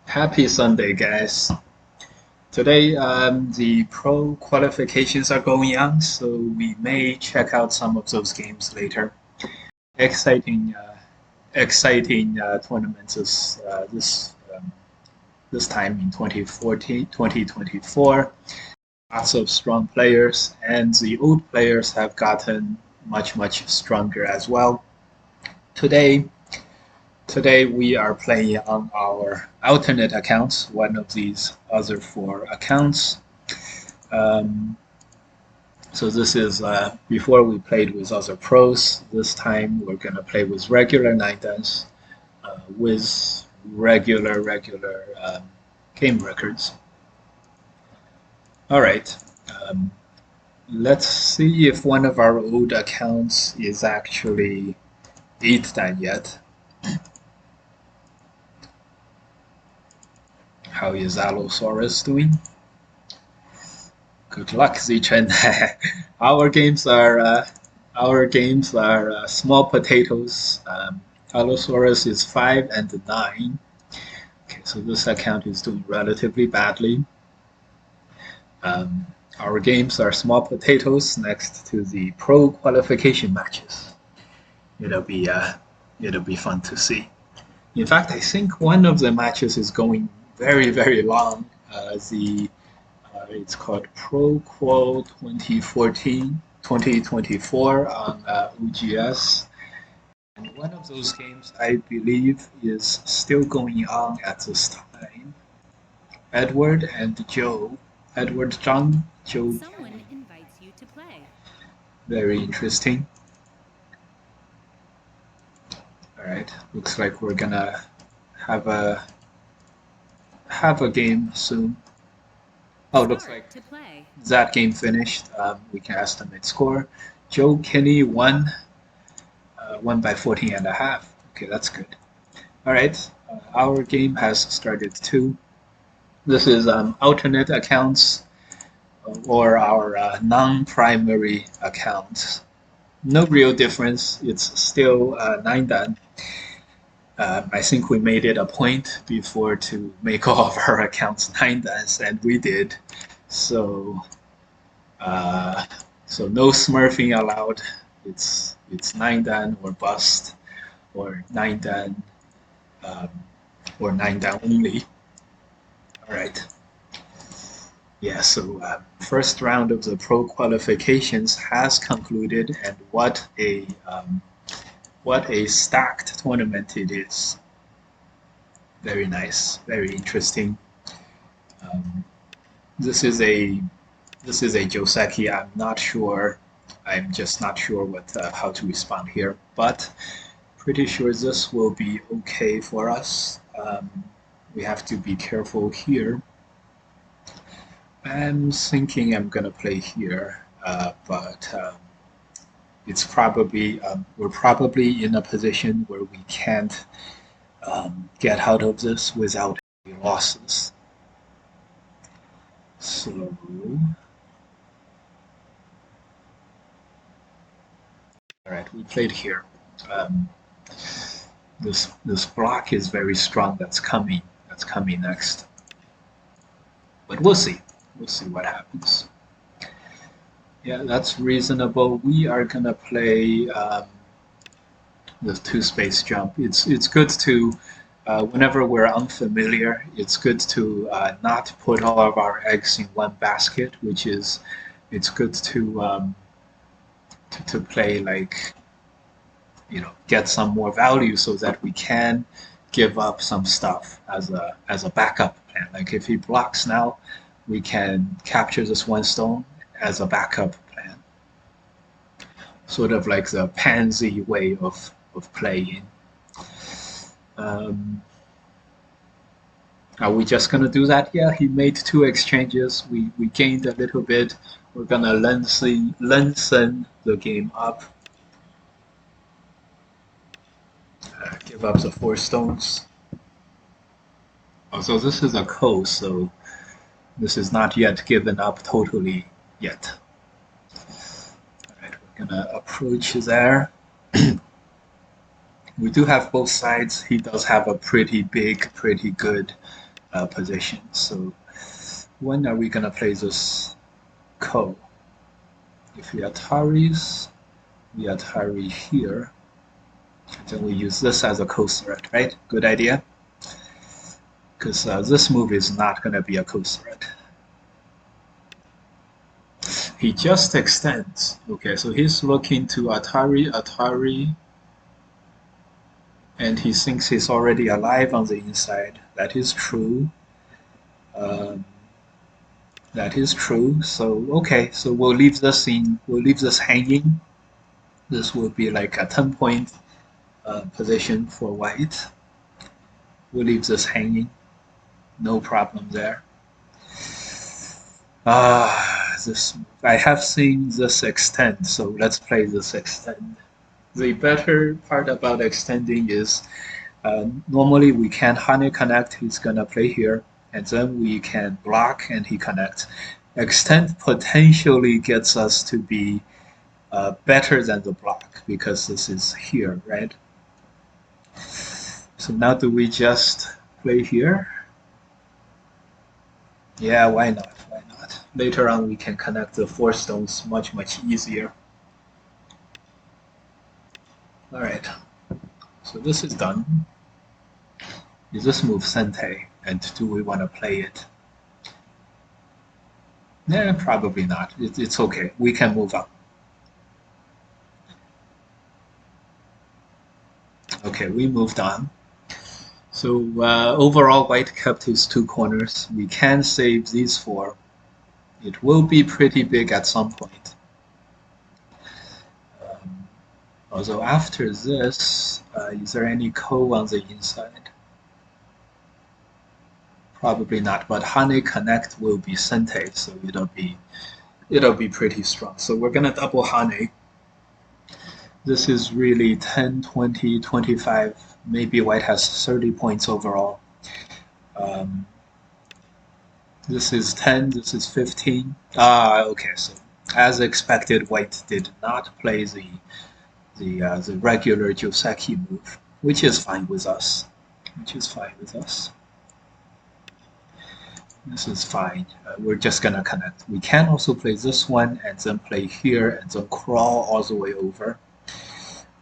Happy Sunday, guys. Today, the pro qualifications are going on, so we may check out some of those games later. Exciting, exciting tournaments this time in 2014, 2024. Lots of strong players, and the old players have gotten much stronger as well. Today, Today we are playing on our alternate accounts, one of these other four accounts. Um, so this is before we played with other pros. This time we're gonna play with regular nine dance with regular game records. All right. Um, let's see if one of our old accounts is actually 8 dan yet. How is Allosaurus doing? Good luck, Zichen. Our games are small potatoes. Allosaurus is 5 and 9. Okay, so this account is doing relatively badly. Our games are small potatoes next to the pro qualification matches. It'll be uh, it'll be fun to see. In fact, I think one of the matches is going very long. It's called Pro Qual 2024 on OGS. And one of those games, I believe, is still going on at this time. Edward and Joe. Edward Zhang, Joe. Someone invites you to play. Very interesting. All right, looks like we're gonna have a game soon. Oh, looks like to play. that game finished. We can estimate score. Joe Kinney won by 14 and a half. Okay, that's good. All right, our game has started too. This is alternate accounts or our non-primary accounts. No real difference. It's still 9 dan. I think we made it a point before to make all of our accounts 9 dans, and we did. So, so no smurfing allowed. It's 9 dan or bust, or 9 dan, or 9 dan only. All right. Yeah. So first round of the pro qualifications has concluded, and what a stacked tournament it is. Very nice, very interesting. This is a Joseki. I'm just not sure how to respond here, but pretty sure this will be okay for us. We have to be careful here. I'm thinking I'm gonna play here, but it's probably we're probably in a position where we can't get out of this without any losses. So, all right, we played here. This block is very strong. That's coming. That's coming next. But we'll see. We'll see what happens. Yeah, that's reasonable. We are gonna play the two-space jump. It's good to whenever we're unfamiliar, it's good to not put all of our eggs in one basket, which is it's good to play like get some more value so that we can give up some stuff as a backup plan. Like if he blocks now, we can capture this one stone as a backup plan. Sort of like the pansy way of playing. Are we just gonna do that? Yeah, he made 2 exchanges. We gained a little bit. We're gonna lengthen the game up. Give up the 4 stones. Also, this is a coast, so this is not yet given up totally yet. Alright, we're gonna approach there. We do have both sides. He does have a pretty big, pretty good position. So when are we gonna play this ko? If we Ataris, we Atari here, then we use this as a ko threat, right? Good idea. Because this move is not gonna be a ko threat. He just extends. Okay, so he's looking to Atari, and he thinks he's already alive on the inside. That is true. Um, that is true. So okay, so we'll leave this in. We'll leave this hanging. This will be like a 10-point position for white. We'll leave this hanging. No problem there. This I have seen this extend, so let's play this extend. The better part about extending is normally we can honey connect, he's gonna play here, and then we can block and he connects. Extend potentially gets us to be better than the block because this is here, right? So now do we just play here? Yeah, why not? Why not? Later on we can connect the 4 stones much easier. All right, so this is done. Is this move Sente, and do we want to play it? Yeah, probably not. It's okay. We can move on. Okay, we moved on. So overall, white kept his 2 corners. We can save these 4. It will be pretty big at some point. Although after this, is there any ko on the inside? Probably not, but honey connect will be Sente, so it'll be pretty strong. So we're gonna double honey. This is really 10, 20, 25. Maybe white has 30 points overall. This is 10, this is 15. Okay, so as expected, white did not play the regular Joseki move, which is fine with us. This is fine. We're just gonna connect. We can also play this one and then play here and then crawl all the way over.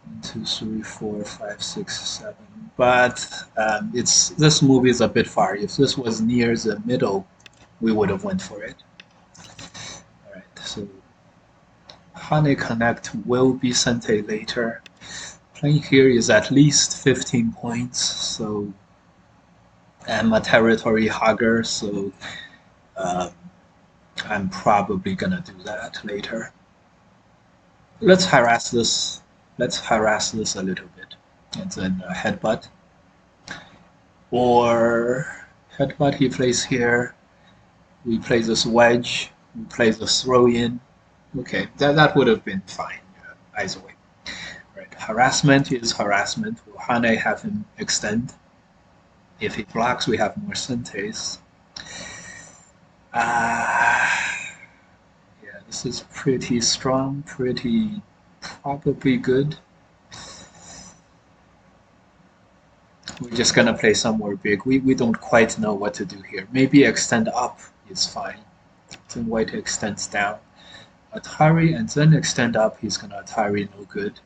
1, 2, 3, 4, 5, 6, 7. But this move is a bit far. If this was near the middle, we would have went for it. All right, so honey connect will be Sente later. Playing here is at least 15 points, so I'm a territory hogger, so I'm probably gonna do that later. Let's harass this. Let's harass this a little bit, and then headbutt. Or headbutt. He plays here. We play this wedge. We play the throw in. Okay, that would have been fine either way. Right. Harassment is harassment. Will Hane have him extend? If he blocks, we have more Sentes. Yeah, this is pretty strong, probably good. We're just gonna play somewhere big. We don't quite know what to do here. Maybe extend up is fine. Then white extends down. Atari and then extend up, he's gonna Atari no good.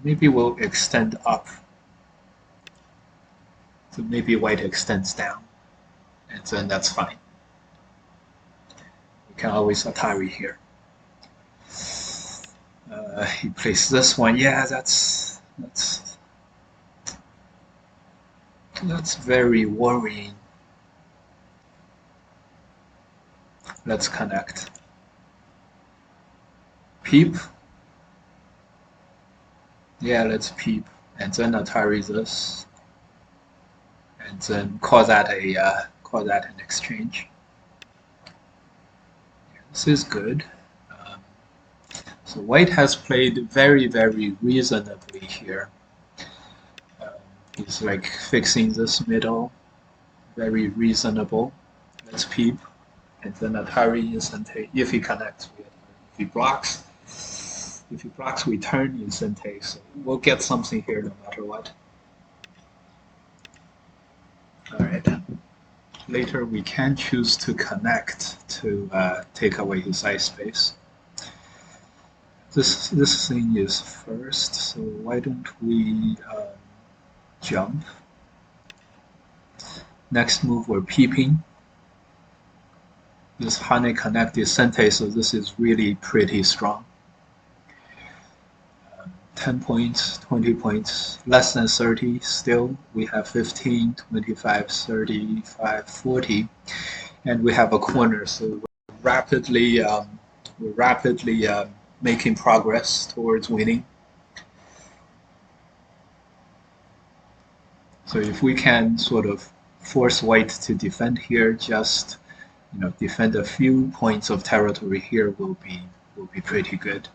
Maybe we'll extend up. So maybe white extends down, and then that's fine. We can always Atari here. He plays this one. Yeah, that's very worrying. Let's connect. Peep. Yeah, let's peep, and then Atari this, and then call that an exchange. This is good. So white has played very reasonably here. He's like fixing this middle, very reasonable. Let's peep, and then Atari Insante. If he connects, if he blocks, we turn Insante. So we'll get something here no matter what. All right. Later, we can choose to connect to take away his ice space. This thing is first, so why don't we jump? Next move, we're peeping. This Hane connect is Sente, so this is really pretty strong. 10 points, 20 points, less than 30 still. We have 15, 25, 35, 40, and we have a corner, so we're rapidly making progress towards winning. So if we can sort of force white to defend here, just defend a few points of territory here will be pretty good.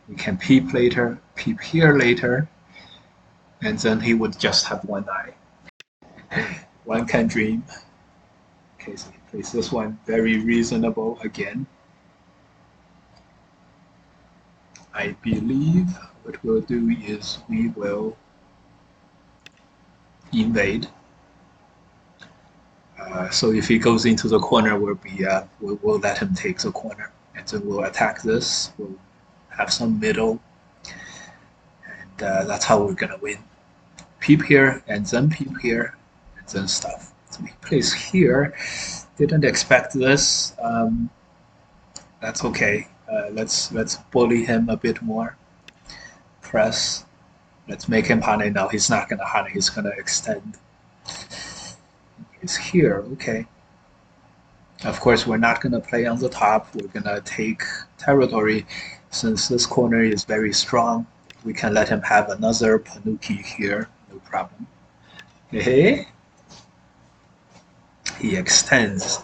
We can peep later, peep here later, and then he would just have one eye. One can dream. Okay, so he plays this one very reasonable again. I believe what we'll do is we will invade. So if he goes into the corner, we'll let him take the corner, and then we'll attack this. We'll have some middle, and that's how we're gonna win. Peep here, and then peep here, and then stuff. So he plays here. Didn't expect this. That's okay. Let's bully him a bit more. Press. Let's make him Hane now. He's not gonna Hane. He's gonna extend. He's here. Okay. Of course, we're not gonna play on the top. We're gonna take territory. Since this corner is very strong, we can let him have another Panuki here. No problem. Hey. He extends.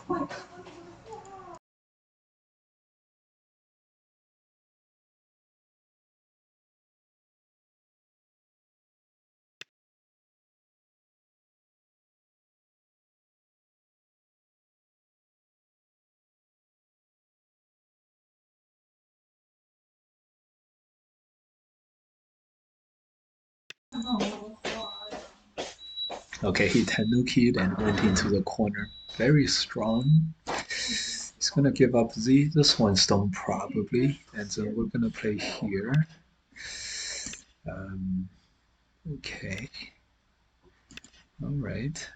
Okay, he Tanuki'd and went into the corner. Very strong. He's gonna give up this one stone probably, and then we're gonna play here. Okay. All right.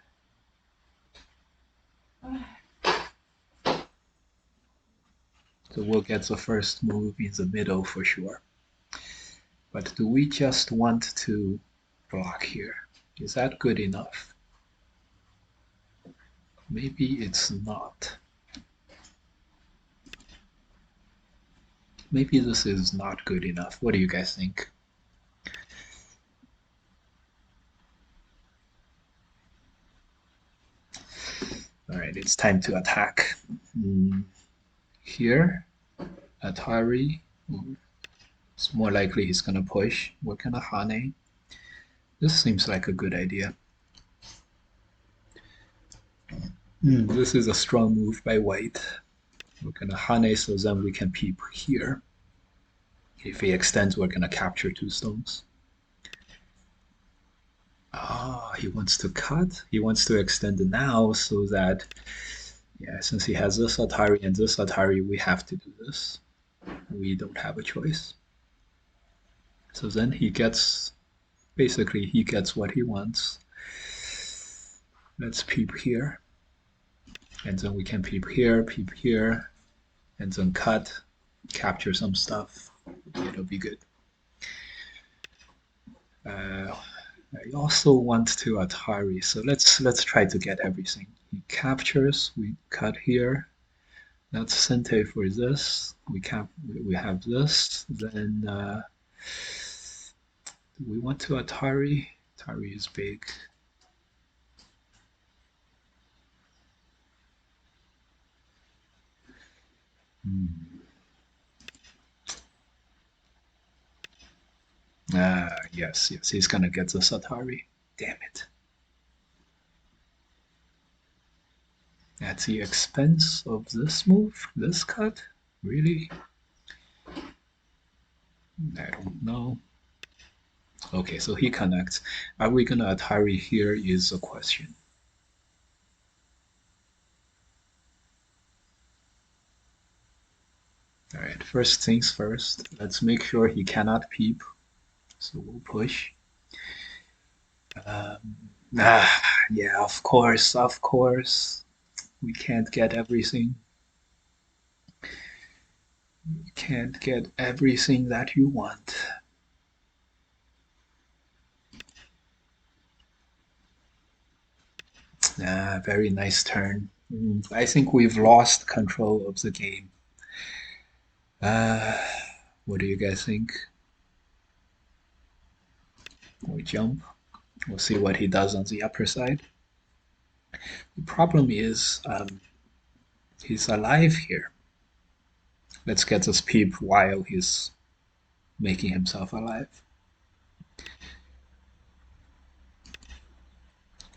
So we'll get the first move in the middle for sure. But do we just want to block here? Is that good enough? Maybe it's not. Maybe this is not good enough. What do you guys think? All right, it's time to attack. Here, Atari. It's more likely he's gonna push. We're gonna Hane. This seems like a good idea. This is a strong move by white. We're gonna Hane so then we can peep here. If he extends, we're gonna capture 2 stones. Ah, he wants to cut. He wants to extend now so that, yeah, since he has this Atari and this Atari, we have to do this. We don't have a choice. So then he gets, basically he gets what he wants. Let's peep here. And then we can peep here, and then cut, capture some stuff. It'll be good. I also want to Atari, so let's try to get everything. He captures, we cut here. That's Sente for this. We have this. Then do we want to Atari? Atari is big. Yes, he's gonna get the Atari. Damn it. At the expense of this move, this cut? Really? I don't know. Okay, so he connects. Are we gonna Atari here is a question. All right, first things first, let's make sure he cannot peep. So we'll push. Yeah, of course, of course. We can't get everything. You can't get everything that you want. Very nice turn. I think we've lost control of the game. What do you guys think? We jump. We'll see what he does on the upper side. The problem is he's alive here. Let's get this peep while he's making himself alive.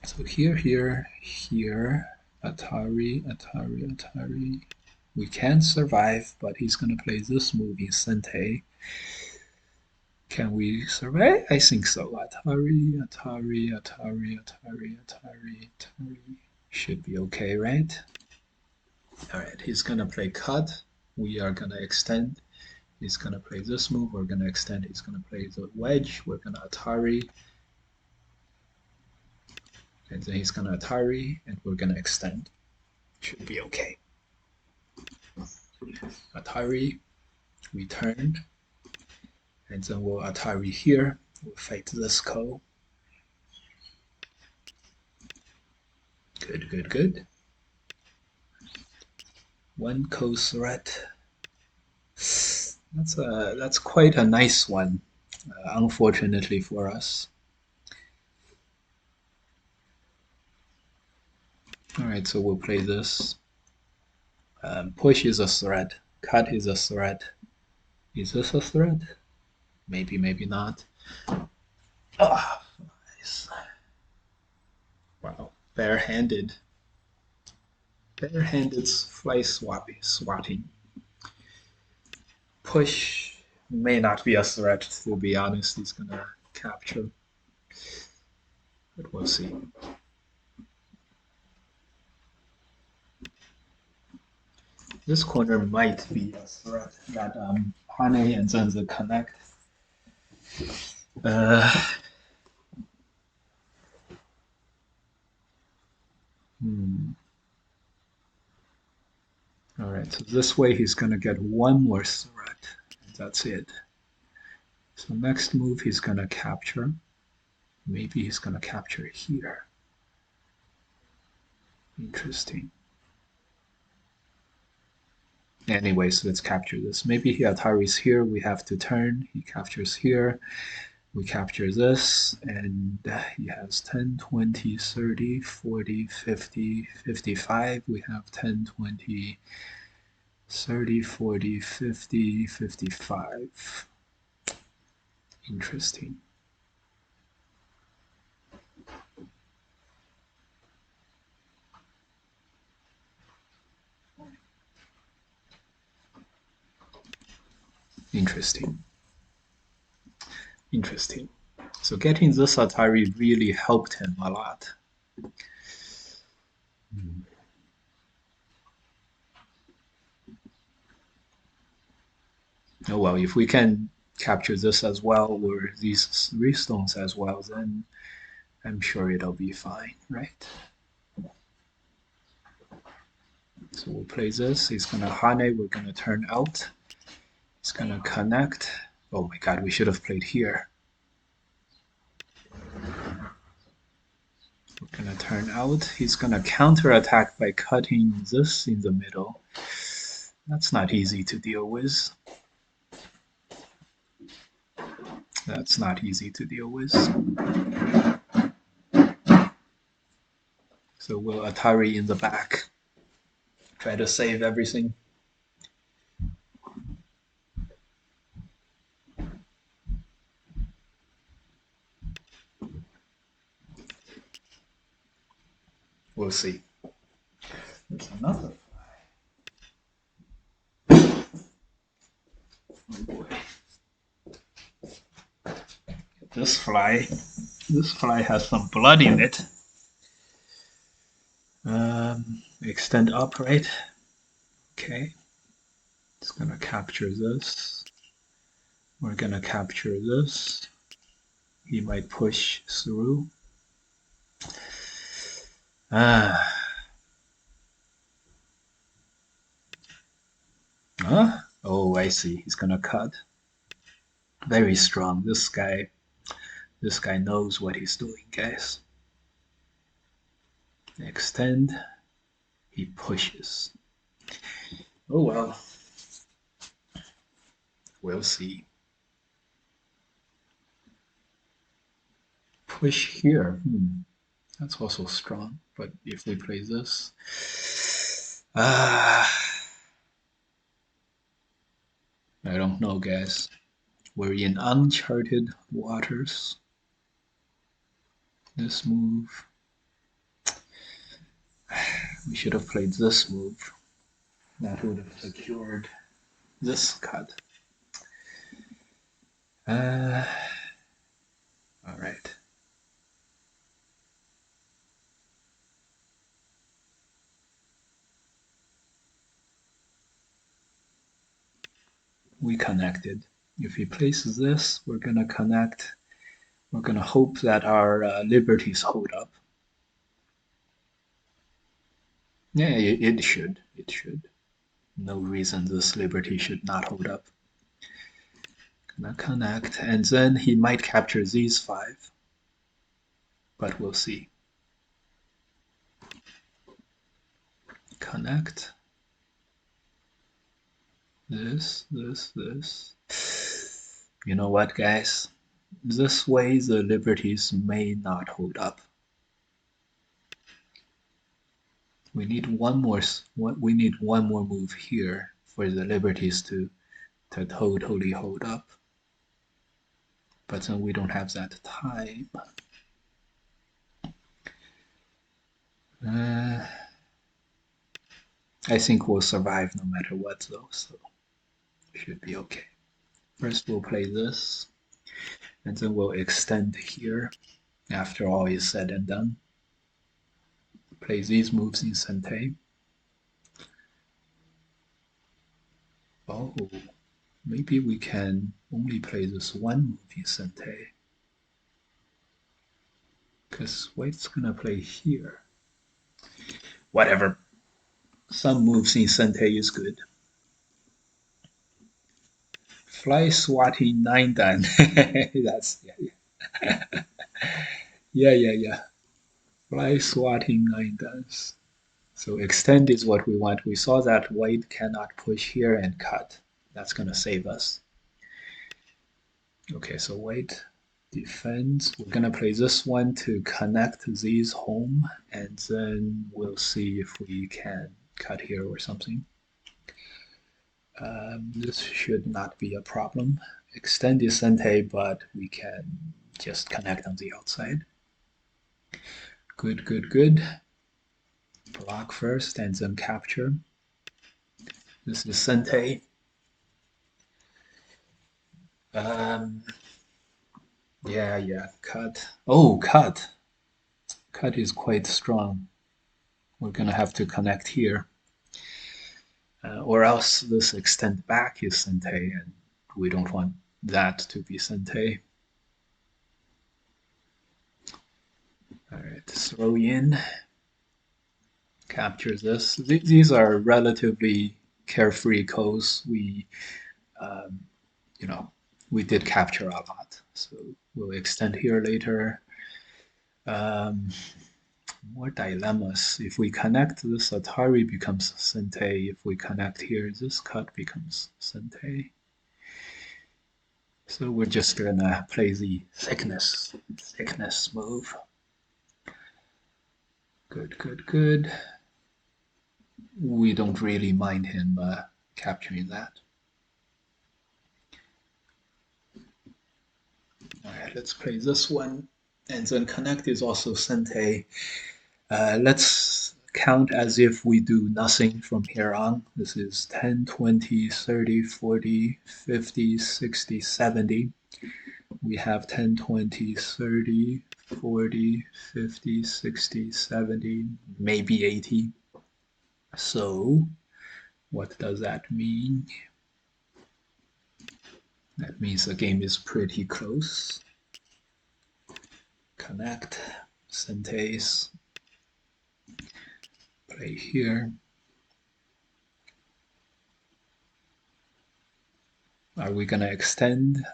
So here, Atari. We can survive, but he's gonna play this movie, Sente. Can we survive? I think so. Atari. Should be okay, right? Alright, he's gonna play cut. We are gonna extend. He's gonna play this move. We're gonna extend. He's gonna play the wedge. We're gonna Atari. And then he's gonna Atari, and we're gonna extend. Should be okay. Atari, we turn, and then we'll Atari here. We'll fight this ko. Good. One ko threat. That's quite a nice one, unfortunately for us. All right, so we'll play this. Push is a threat. Cut is a threat. Is this a threat? Maybe, maybe not. Ah, nice. Wow, barehanded. Barehanded fly swatting. Push may not be a threat, to be honest. He's gonna capture. But we'll see. This corner might be a threat that Hane and Zenzi connect. All right, so this way he's gonna get one more threat. That's it. So next move he's gonna capture. Maybe he's gonna capture here. Interesting. Anyways, let's capture this. Maybe he Atari's here, we have to turn. He captures here, we capture this, and he has 10, 20, 30, 40, 50, 55. We have 10, 20, 30, 40, 50, 55. Interesting. Interesting. So getting this Atari really helped him a lot. Oh well, if we can capture this as well, or these 3 stones as well, then I'm sure it'll be fine, right? So we'll play this. He's gonna Hane, we're gonna turn out. He's gonna connect. Oh my god, we should have played here. We're gonna turn out. He's gonna counterattack by cutting this in the middle. That's not easy to deal with. That's not easy to deal with. So we'll Atari in the back. Try to save everything. We'll see. There's another fly. Oh boy. This fly has some blood in it. Extend upright. Okay. It's gonna capture this. We're gonna capture this. He might push through. Ah. Huh? Oh, I see. He's gonna cut. Very strong. This guy knows what he's doing, guys. Extend. He pushes. Oh well. We'll see. Push here. That's also strong. But if we play this, I don't know, guys. We're in uncharted waters. This move. We should have played this move. That would have secured this cut. All right. We connected. If he places this, we're gonna connect. We're gonna hope that our liberties hold up. Yeah, it should. It should. No reason this liberty should not hold up. Gonna connect, and then he might capture these 5. But we'll see. Connect. This. You know what, guys? This way the liberties may not hold up. We need one more move here for the liberties to totally hold up. But then we don't have that time. I think we'll survive no matter what though, so should be okay. First we'll play this, and then we'll extend here after all is said and done. Play these moves in Sente. Oh, maybe we can only play this one move in Sente. Because White's gonna play here. Whatever. Some moves in Sente is good. Fly swatting 9 dan. That's yeah. Fly swatting 9 dans. So extend is what we want. We saw that White cannot push here and cut. That's gonna save us. Okay, so White defends. We're gonna play this one to connect these home, and then we'll see if we can cut here or something. This should not be a problem. Extend is Sente, but we can just connect on the outside. Good. Block first and then capture. This is Sente. Yeah, cut. Oh, cut. Cut is quite strong. We're gonna have to connect here. Or else this extend back is Sente, and we don't want that to be Sente. All right, throw in. Capture this. These are relatively carefree codes. We did capture a lot, so we'll extend here later. More dilemmas. If we connect this, Atari becomes Sente. If we connect here, this cut becomes Sente. So we're just gonna play the thickness move. Good. We don't really mind him capturing that. All right, let's play this one. And then connect is also Sente. Let's count as if we do nothing from here on. This is 10, 20, 30, 40, 50, 60, 70. We have 10, 20, 30, 40, 50, 60, 70, maybe 80. So what does that mean? That means the game is pretty close. Connect, Sentace, play here. Are we gonna extend?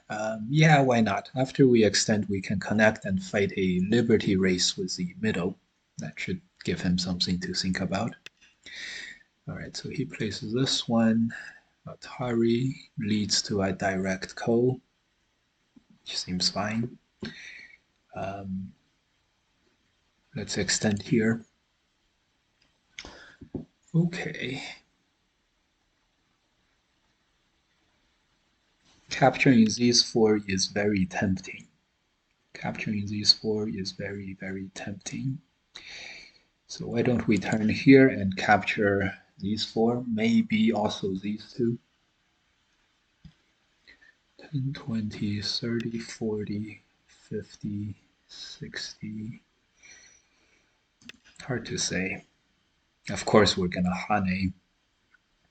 Yeah, why not? After we extend, we can connect and fight a liberty race with the middle. That should give him something to think about. All right, so he places this one. Atari leads to a direct call, which seems fine. Let's extend here. Okay. Capturing these four is very tempting. Capturing these four is very, very tempting. So why don't we turn here and capture these four, maybe also these two. 10, 20, 30, 40, 50, 60. Hard to say. Of course, we're gonna Hane,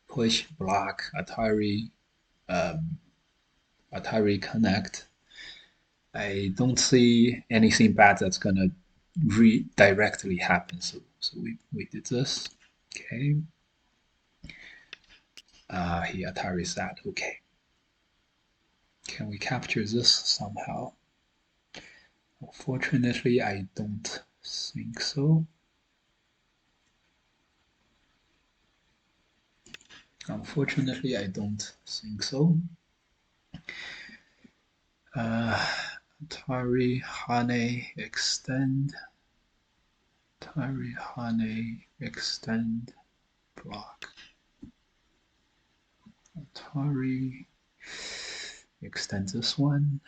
push, block, Atari connect. I don't see anything bad that's gonna directly happen. So we did this. Okay. He Atari's that. Okay. Can we capture this somehow? Unfortunately, I don't think so. Unfortunately, I don't think so. Atari Hane extend. Atari Hane extend block. Atari extend this one.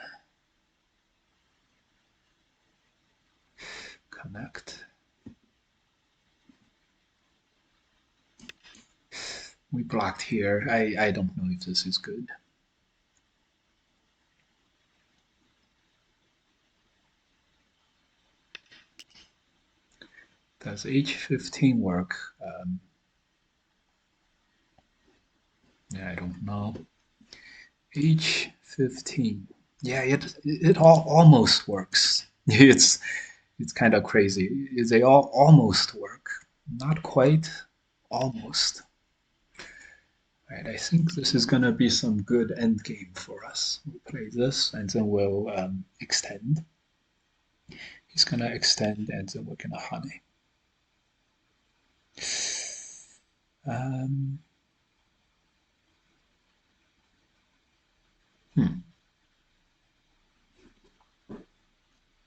Connect. We blocked here. I don't know if this is good. Does H15 work? Yeah, I don't know. H15. Yeah, it all almost works. It's kind of crazy. They all almost work. Not quite, almost. Right, I think this is gonna be some good end game for us. We'll play this and then we'll extend. He's gonna extend and then we're gonna honey. Um,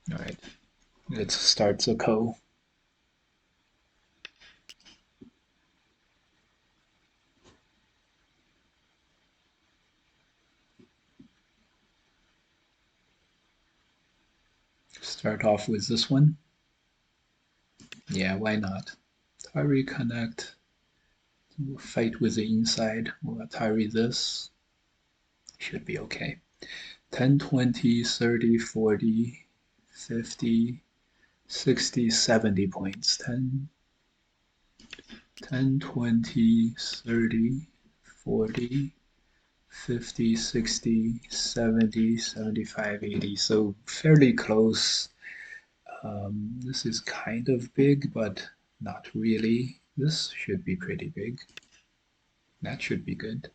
All right, let's start the call. Start off with this one. Yeah, why not? Atari connect. We'll fight with the inside. We'll Atari this. Should be okay. 10, 20, 30, 40, 50, 60, 70 points. 10, 10, 20, 30, 40, 50, 60, 70, 75, 80. So fairly close. This is kind of big, but not really. This should be pretty big. That should be good.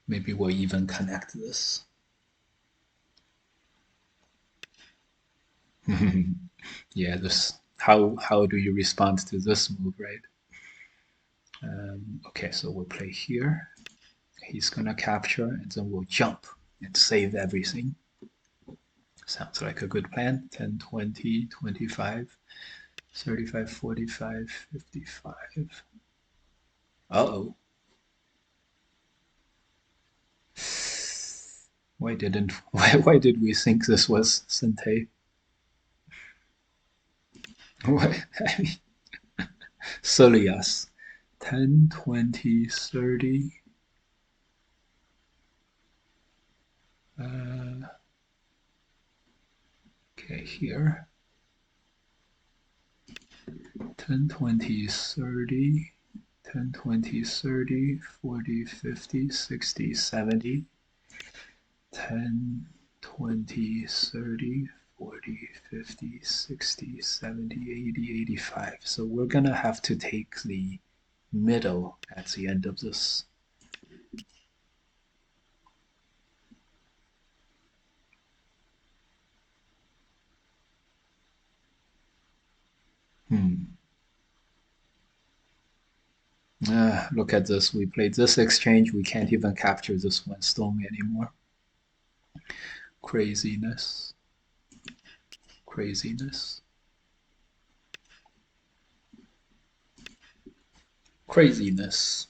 Maybe we'll even connect this. Yeah, this. How do you respond to this move, right? Okay, so we'll play here. He's gonna capture, and then we'll jump and save everything. Sounds like a good plan. 10, 20, 25, 35, 45, 55. Uh-oh. Why did we think this was Sente? What? I mean, silly us. 10, 20, 30. Okay, here. 10, 20, 30. 10, 20, 30, 40, 50, 60, 70. 10, 20, 30, 40, 50, 60, 70, 80, 85. So we're going to have to take the middle at the end of this. Look at this. We played this exchange. We can't even capture this one stone anymore. Craziness. Craziness. Craziness.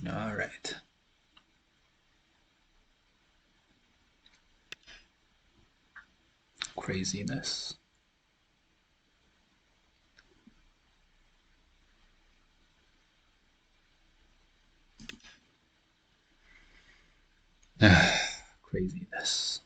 All right. Craziness. Craziness.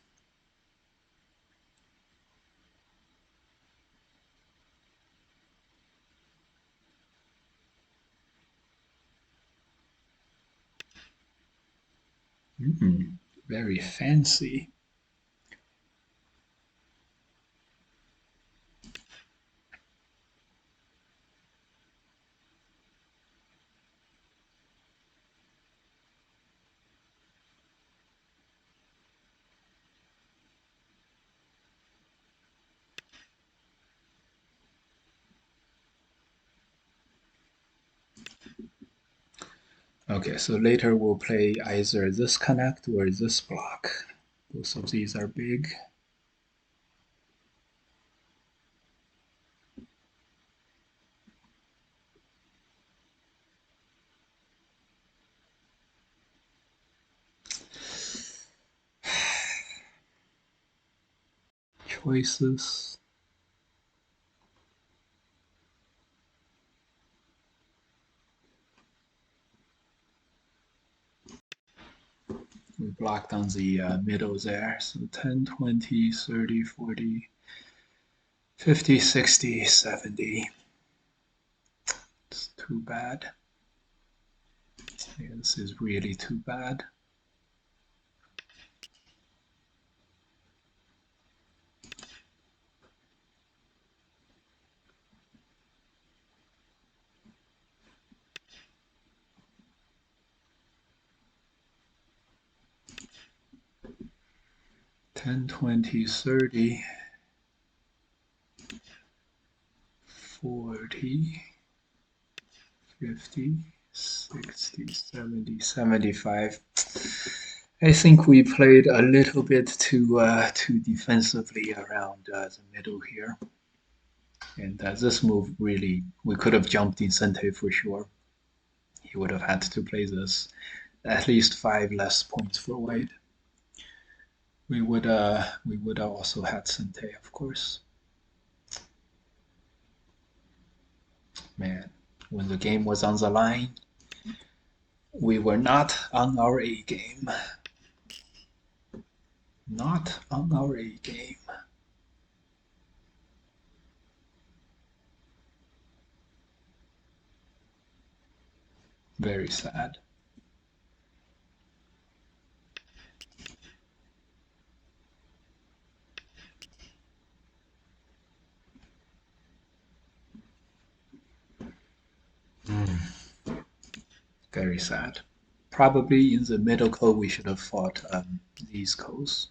Very fancy. Okay, so later we'll play either this connect or this block. Both of these are big. Choices. We blocked on the middle there. So 10, 20, 30, 40, 50, 60, 70. It's too bad. Yeah, this is really too bad. Ten, 20, 30, 40, 50, 60, 70, 75. I think we played a little bit too defensively around the middle here. And this move really, we could have jumped in Sente for sure. He would have had to play this. At least 5 less points for white. We would have also had Sente, of course. Man, when the game was on the line, we were not on our A game. Not on our A game. Very sad. Very sad. Probably in the middle code we should have fought these codes.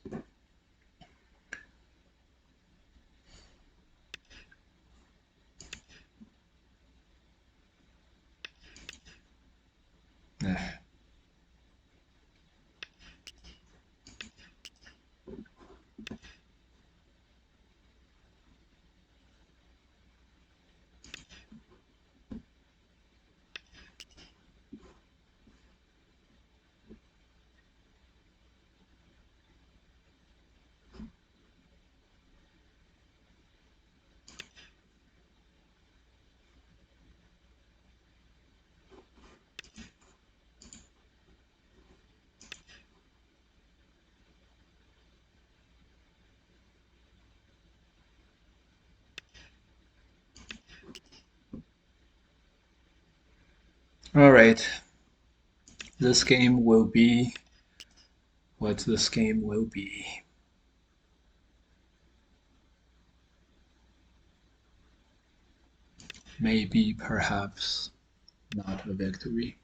Eh. All right. This game will be what this game will be. Maybe, perhaps, not a victory.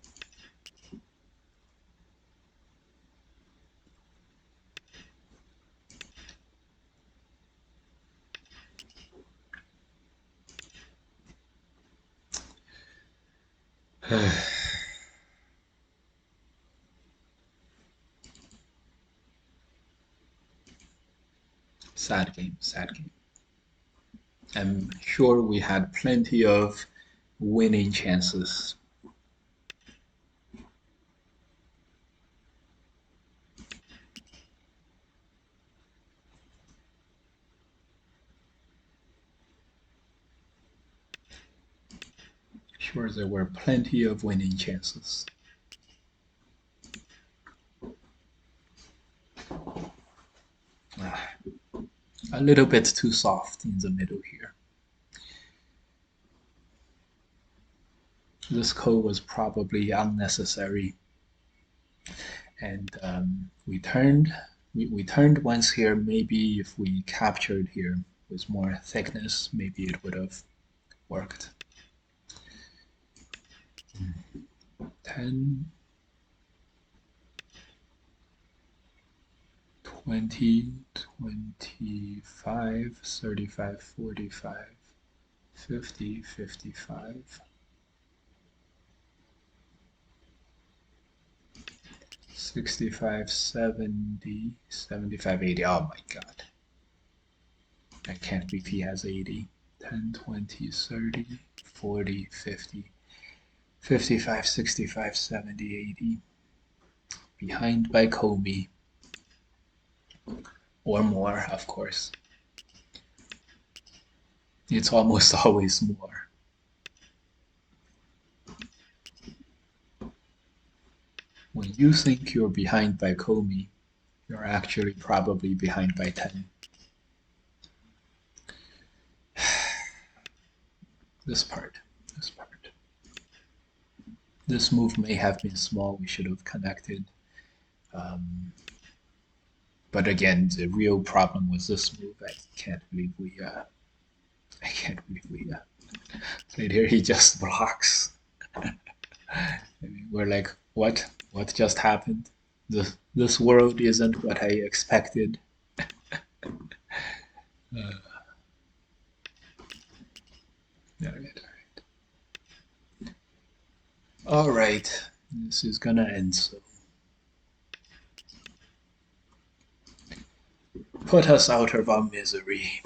Sad game, sad game. I'm sure we had plenty of winning chances. Sure, there were plenty of winning chances. A little bit too soft in the middle here. This code was probably unnecessary, and we turned once here. Maybe if we captured here with more thickness, maybe it would have worked. 10, 20, 25, 35, 45, 50, 55, 65, 70, 75, 80. Oh my god. I can't believe he has 80. 10, 20, 30, 40, 50, 55, 65, 70, 80. Behind by Comey. Or more, of course. It's almost always more. When you think you're behind by Comey, you're actually probably behind by 10. This part. This move may have been small, we should have connected. But again, the real problem was this move. I can't believe we played here. He just blocks. We're like, what? What just happened? This world isn't what I expected. All right. This is gonna end so. Put us out of our misery.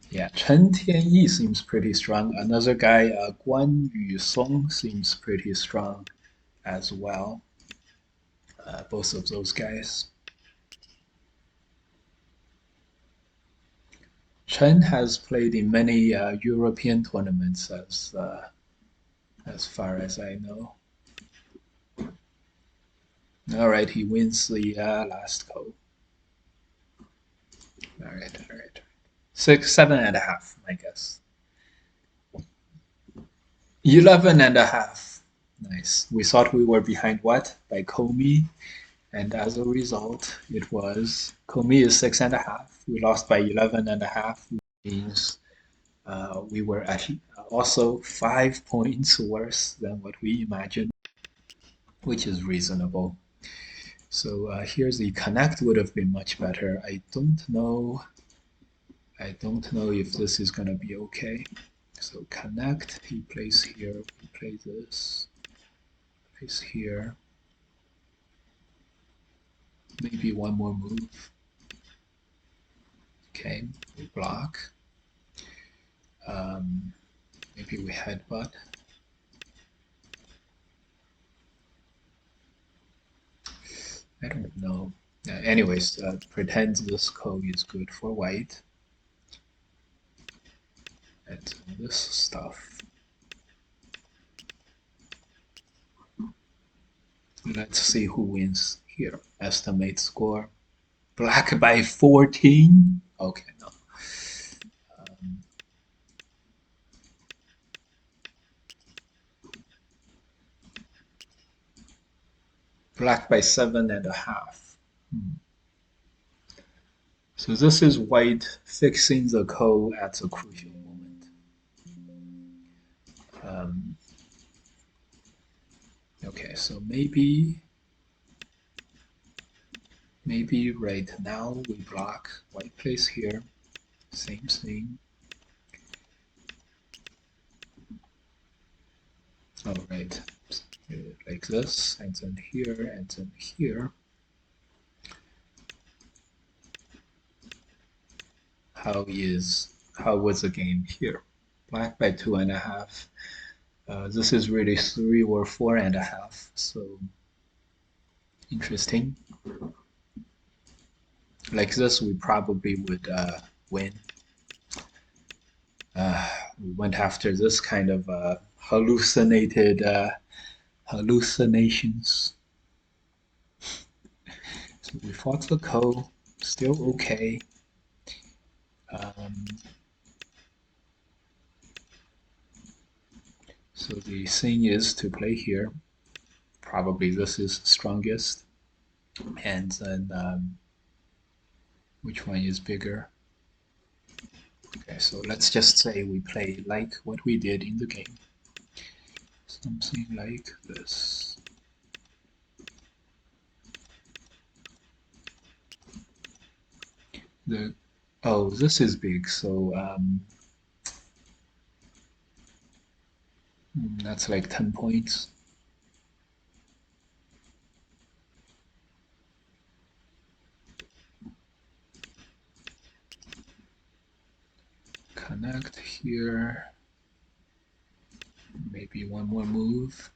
Yeah, Chen Tianyi seems pretty strong. Another guy, Guan Yusong, seems pretty strong as well. Both of those guys. Chen has played in many European tournaments, as far as I know. All right, he wins the last go. All right. 6, 7.5, I guess. 11.5. Nice. We thought we were behind what? By Comey. And as a result, it was Comey is 6.5. We lost by 11.5, which means we were actually also 5 points worse than what we imagined, which is reasonable. So here's the connect would have been much better. I don't know if this is gonna be okay. So connect, he plays here, we play this, plays here. Maybe one more move. Okay, we block. Maybe we headbutt. I don't know. Anyways, pretend this code is good for white. And this stuff. Let's see who wins here. Estimate score. Black by 14? Okay, no. Black by 7.5. So this is white fixing the ko at a crucial moment. Okay, so maybe right now we block, white plays here, same thing. All right, like this, and then here, and then here. How was the game here? Black by 2.5. This is really 3 or 4.5. So interesting. Like this, we probably would win. We went after this kind of hallucinations. So we fought the ko, still okay. So the thing is to play here. Probably this is strongest. And then which one is bigger? Okay, so let's just say we play like what we did in the game. Something like this. Oh, this is big, so that's like 10 points. Connect here. Maybe one more move.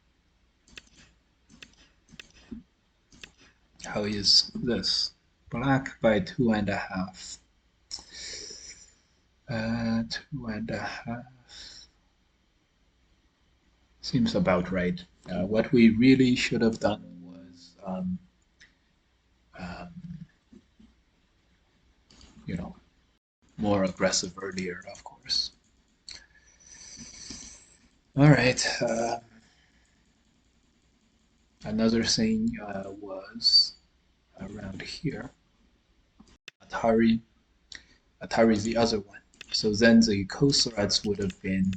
How is this? Black by 2.5. 2.5. Seems about right. What we really should have done was, you know, more aggressive earlier, of course. All right. Another thing was around here. Atari is the other one. So then the co-threads would have been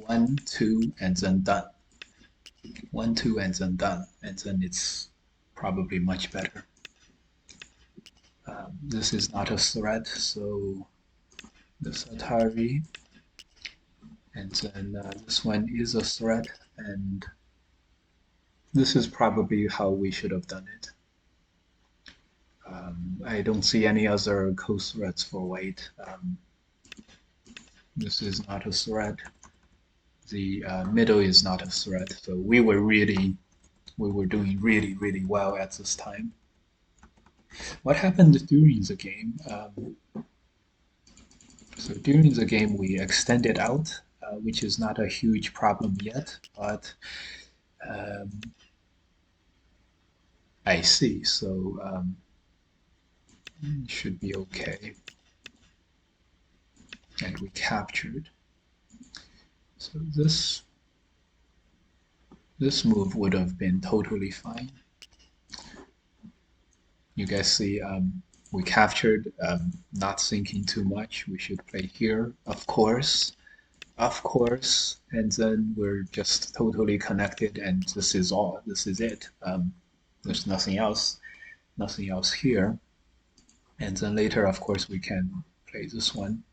1, 2, and then done. 1, 2, and then done. And then it's probably much better. This is not a thread, so this Atari, and then this one is a thread, and this is probably how we should have done it. I don't see any other co-threads for white. This is not a thread. The middle is not a thread, so we were doing really well at this time. What happened during the game? So during the game we extended out, which is not a huge problem yet, but I see. So should be okay. And we captured. So this move would have been totally fine. You guys see, we captured, not thinking too much. We should play here, of course, and then we're just totally connected, and this is all. This is it. There's nothing else here. And then later, of course, we can play this one.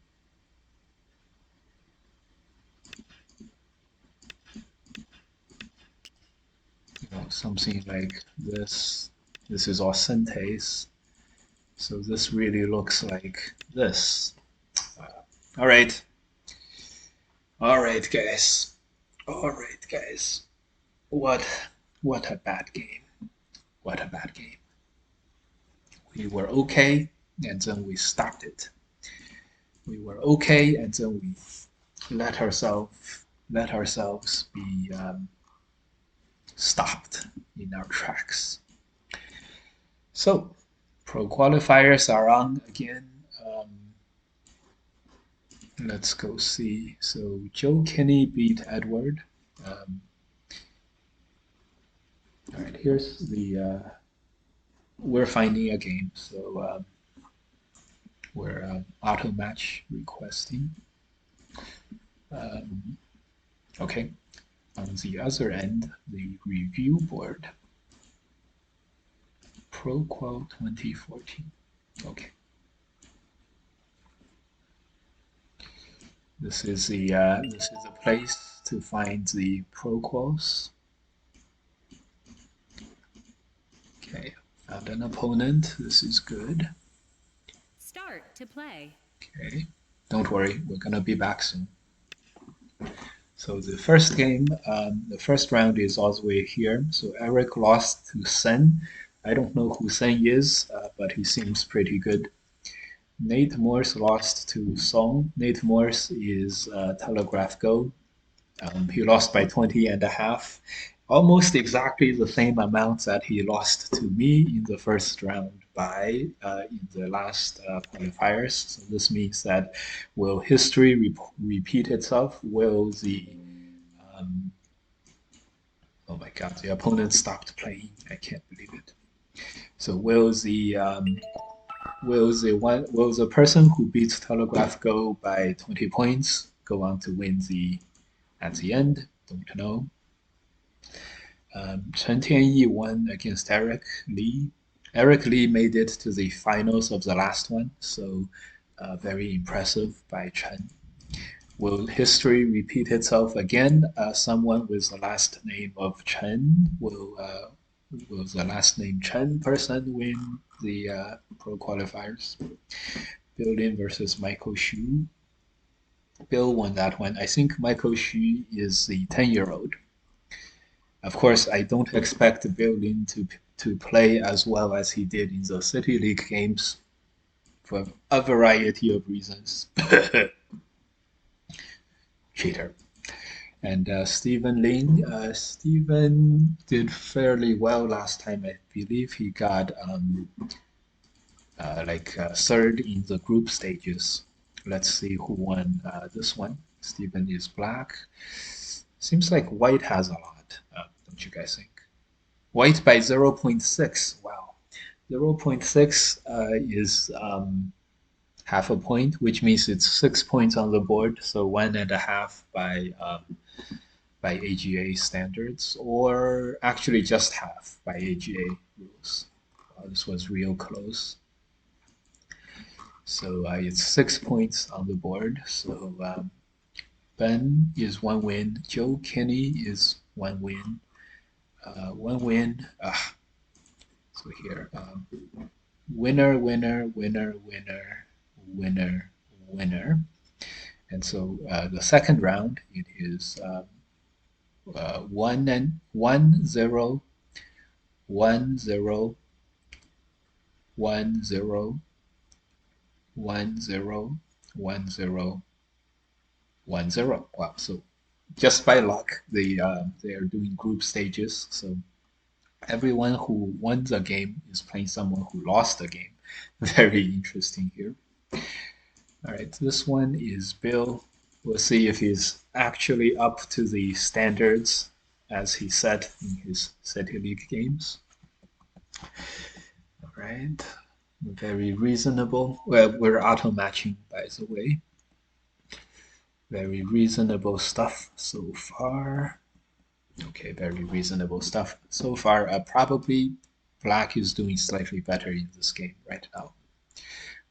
Something like this. This is all synthase. So this really looks like this. All right. All right, guys. All right, guys. What a bad game. What a bad game. We were okay, and then we stopped it. We were okay, and then we let ourselves be stopped in our tracks. So, pro qualifiers are on again. Let's go see. So Joe Kinney beat Edward. All right, here's the, we're finding a game, so we're auto match requesting. Okay, on the other end, the review board, Pro Qual 2014. Okay. This is the place to find the Pro Quals. Okay, found an opponent. This is good. Start to play. Okay, don't worry, we're gonna be back soon. So the first game, the first round is all the way here. So Eric lost to Sen. I don't know who Sen is, but he seems pretty good. Nate Morse lost to Song. Nate Morse is Telegraph Go. He lost by 20 and a half, almost exactly the same amount that he lost to me in the first round by in the last qualifiers. So this means that will history repeat itself? Will the oh my god, the opponent stopped playing. I can't believe it. So will the person who beats Telegraph Go by 20 points go on to win the at the end? Don't know. Chen Tianyi won against Eric Lee. Eric Lee made it to the finals of the last one, so very impressive by Chen. Will history repeat itself again? Someone with the last name of Chen will the last name Chen person win the pro qualifiers? Bill Lin versus Michael Xu. Bill won that one. I think Michael Xu is the 10-year-old. Of course, I don't expect Bill Lin to play as well as he did in the City League games for a variety of reasons. Cheater. And Stephen Lin, Stephen did fairly well last time. I believe he got third in the group stages. Let's see who won this one. Stephen is black. Seems like white has a lot, don't you guys think? White by 0.6. Wow. 0.6 is half a point, which means it's 6 points on the board, so 1.5 by AGA standards, or actually just half by AGA rules. Wow, this was real close. So it's 6 points on the board. So Ben is one win. Joe Kenny is one win. One win. So here, winner, winner, winner, winner, winner, winner. And so the second round, it is 1-0, 1-0, 1-0, 1-0, 1-0, 1-0. Wow! So just by luck, they are doing group stages. So everyone who won the game is playing someone who lost the game. Very interesting here. All right, this one is Bill. We'll see if he's actually up to the standards as he set in his City League games. All right, very reasonable. Well, we're auto matching, by the way. Very reasonable stuff so far. Okay, very reasonable stuff so far. Probably black is doing slightly better in this game right now.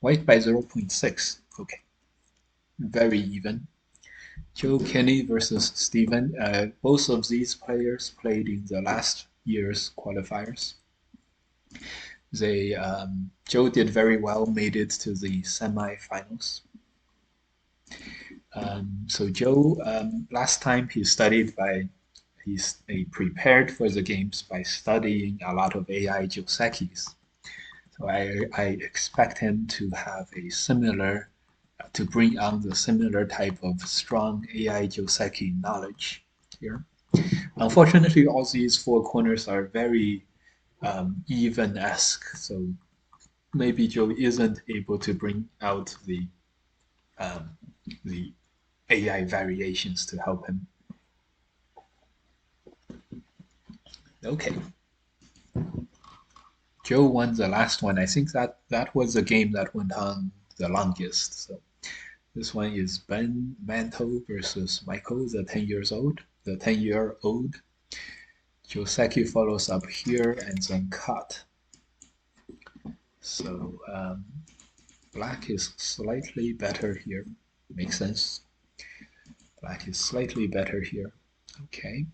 White by 0.6. Okay, very even. Joe Kenny versus Steven. Both of these players played in the last year's qualifiers. Joe did very well, made it to the semifinals. So Joe, last time he prepared for the games by studying a lot of AI Josekis. So I expect him to have to bring on the similar type of strong AI Joseki knowledge here. Unfortunately, all these four corners are very even-esque, so maybe Joe isn't able to bring out the AI variations to help him. Okay, Joe won the last one. I think that was the game that went on the longest. So this one is Ben Manto versus Michael, the 10 years old, the 10-year-old. Joseki follows up here and then cut. So black is slightly better here. Makes sense. Black is slightly better here. Okay.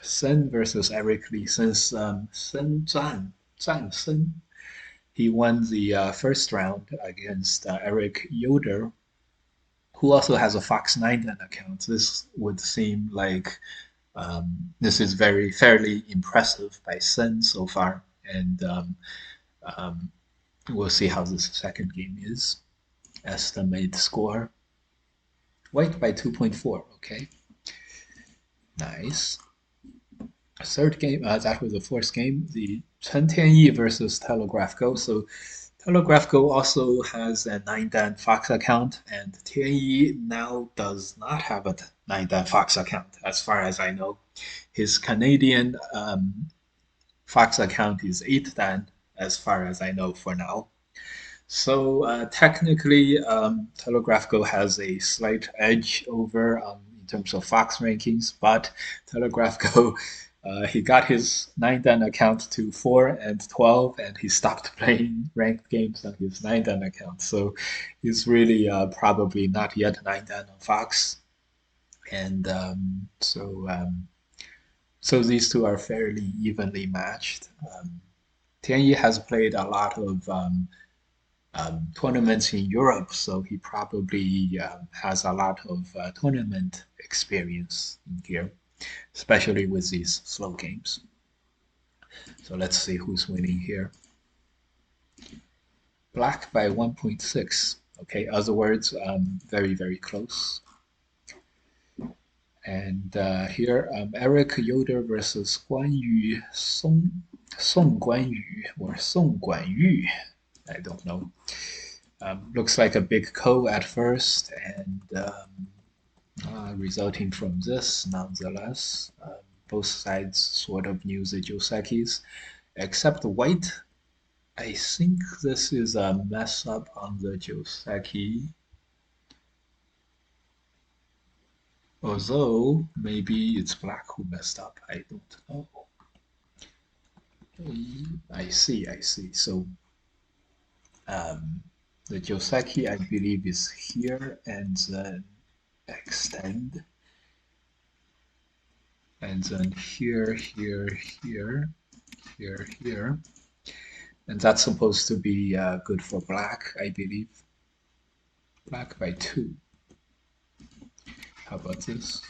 Sen versus Eric Lee. Since Sen Sen, he won the first round against Eric Yoder, who also has a Fox 9 account. This would seem like this is very fairly impressive by Sen so far, and um, we'll see how this second game is. Estimate score. White by 2.4. Okay, nice. Third game, that was the fourth game, the Chen Tianyi versus Telegraph Go. So Telegraph Go also has a 9Dan Fox account, and Tianyi now does not have a 9Dan Fox account, as far as I know. His Canadian Fox account is 8Dan, as far as I know for now. So technically, Telegraph Go has a slight edge over in terms of Fox rankings, but Telegraph Go, he got his 9Dan account to 4 and 12, and he stopped playing ranked games on his 9Dan account. So he's really probably not yet 9Dan on Fox. And so these two are fairly evenly matched. Tianyi has played a lot of tournaments in Europe, so he probably has a lot of tournament experience in here, especially with these slow games. So let's see who's winning here. Black by 1.6. Okay, other words, very, very close. And here, Eric Yoder versus Guanyu Song Guanyu or Song Guanyu. I don't know. Looks like a big ko at first, and resulting from this, nonetheless, both sides sort of knew the Josekis, except white. I think this is a mess up on the Joseki. Although maybe it's black who messed up. I don't know. I see. So the Joseki, I believe, is here and then extend. And then here. And that's supposed to be good for black, I believe. Black by 2. How about this?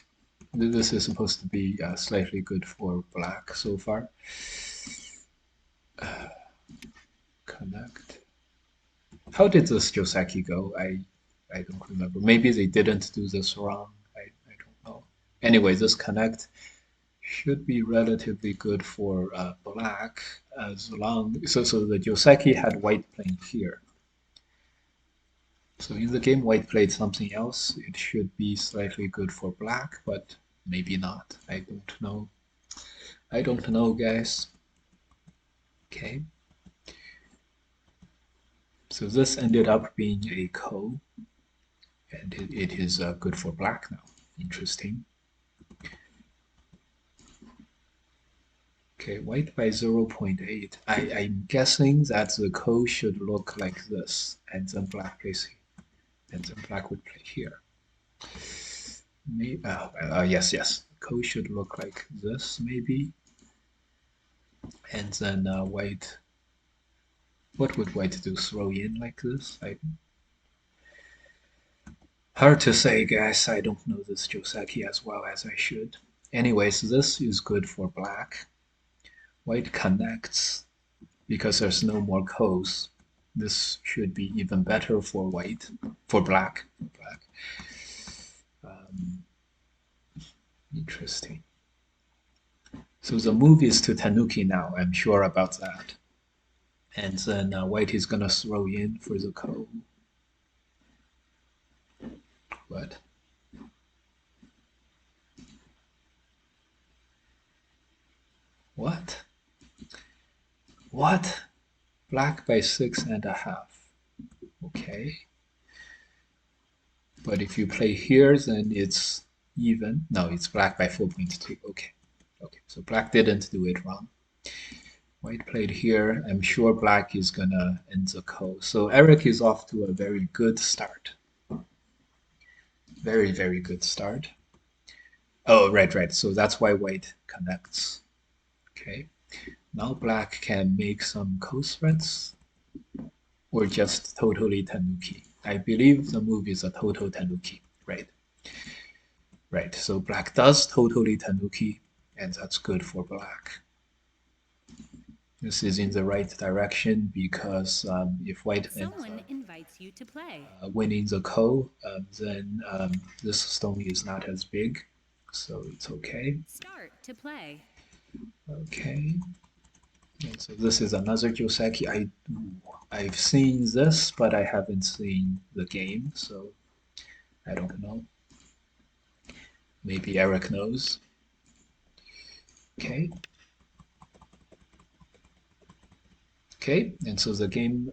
This is supposed to be slightly good for black so far. Connect. How did this Joseki go? I don't remember. Maybe they didn't do this wrong. I don't know. Anyway, this connect should be relatively good for black as long. So the Joseki had white playing here. So in the game, white played something else. It should be slightly good for black, but maybe not. I don't know. I don't know, guys. Okay. So this ended up being a ko, and it is good for black now. Interesting. Okay, white by 0.8. I'm guessing that the ko should look like this, and then black plays here, and then black would play here. Maybe, yes. Ko should look like this, maybe. And then white, what would white do? Throw in like this? Hard to say, guys. I don't know this Joseki as well as I should. Anyways, this is good for black. White connects because there's no more kos. This should be even better for white, for black. Interesting. So the move is to Tanuki now. I'm sure about that. And then white is gonna throw in for the ko. What? What? Black by 6.5. Okay. But if you play here, then it's even. No, it's black by 4.2. Okay. Okay, so black didn't do it wrong. White played here. I'm sure black is gonna end the call. So Eric is off to a very good start. Very, very good start. Oh, right. So that's why white connects. Okay. Now black can make some close threats or just totally tanuki. I believe the move is a total tanuki, right? Right, so black does totally tanuki, and that's good for black. This is in the right direction because if white Someone ends invites you to play. winning the ko, then this stone is not as big, so it's okay. Start to play. Okay, and so this is another Joseki. I've seen this, but I haven't seen the game, so I don't know. Maybe Eric knows. Okay. Okay, and so the game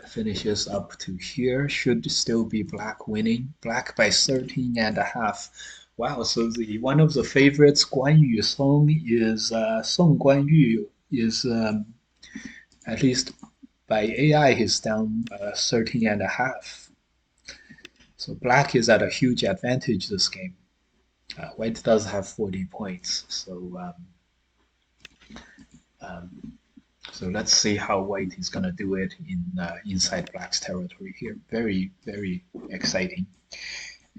finishes up to here. Should still be black winning. Black by 13.5. Wow, so the one of the favorites, Guan Yu Song, is Song Guan Yu is at least by AI he's down 13.5. So black is at a huge advantage this game. White does have 40 points, so let's see how white is gonna do it in inside black's territory here. Very, very exciting.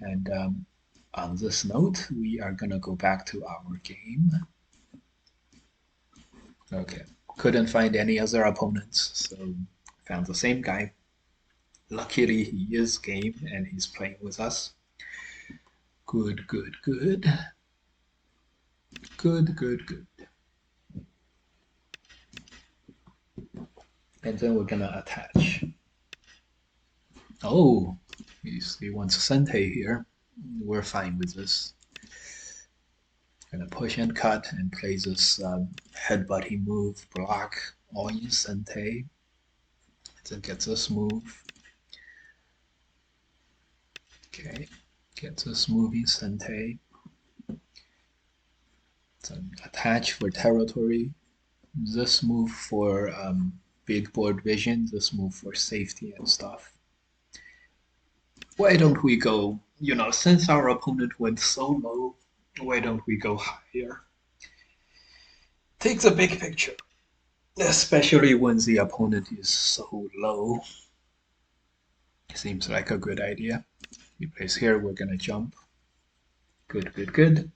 And on this note, we are gonna go back to our game. Okay, couldn't find any other opponents, so found the same guy. Luckily, he is game and he's playing with us. Good. And then we're gonna attach. Oh, he wants Sente here. We're fine with this. Gonna push and cut and play this headbutting move, block, all in Sente. Then get this move. Okay, get this move in Sente. Then attach for territory. This move for big board vision, this move for safety and stuff. Why don't we go, since our opponent went so low, why don't we go higher? Take the big picture, especially when the opponent is so low. Seems like a good idea. He plays here, we're gonna jump. Good.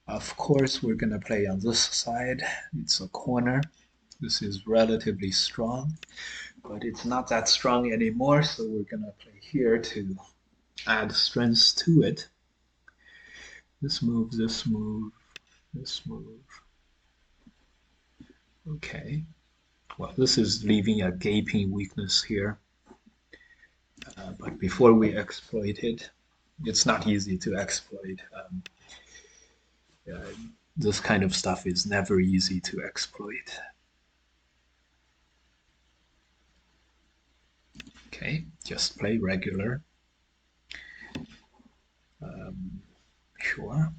Of course, we're gonna play on this side. It's a corner. This is relatively strong, but it's not that strong anymore, so we're gonna play here to add strength to it. This move. Okay. Well, this is leaving a gaping weakness here. But before we exploit it, it's not easy to exploit. This kind of stuff is never easy to exploit. Okay, just play regular. Sure.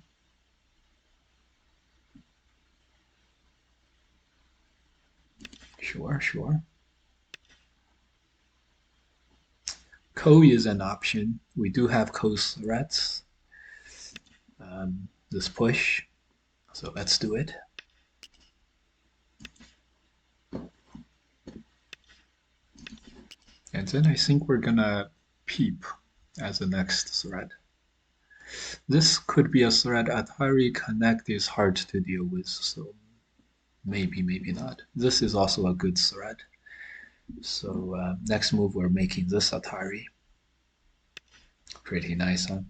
Ko is an option. We do have ko threats. This push. So let's do it. And then I think we're gonna peep as the next threat. This could be a threat. Atari Connect is hard to deal with, so maybe not. This is also a good threat. So next move, we're making this Atari. Pretty nice, huh?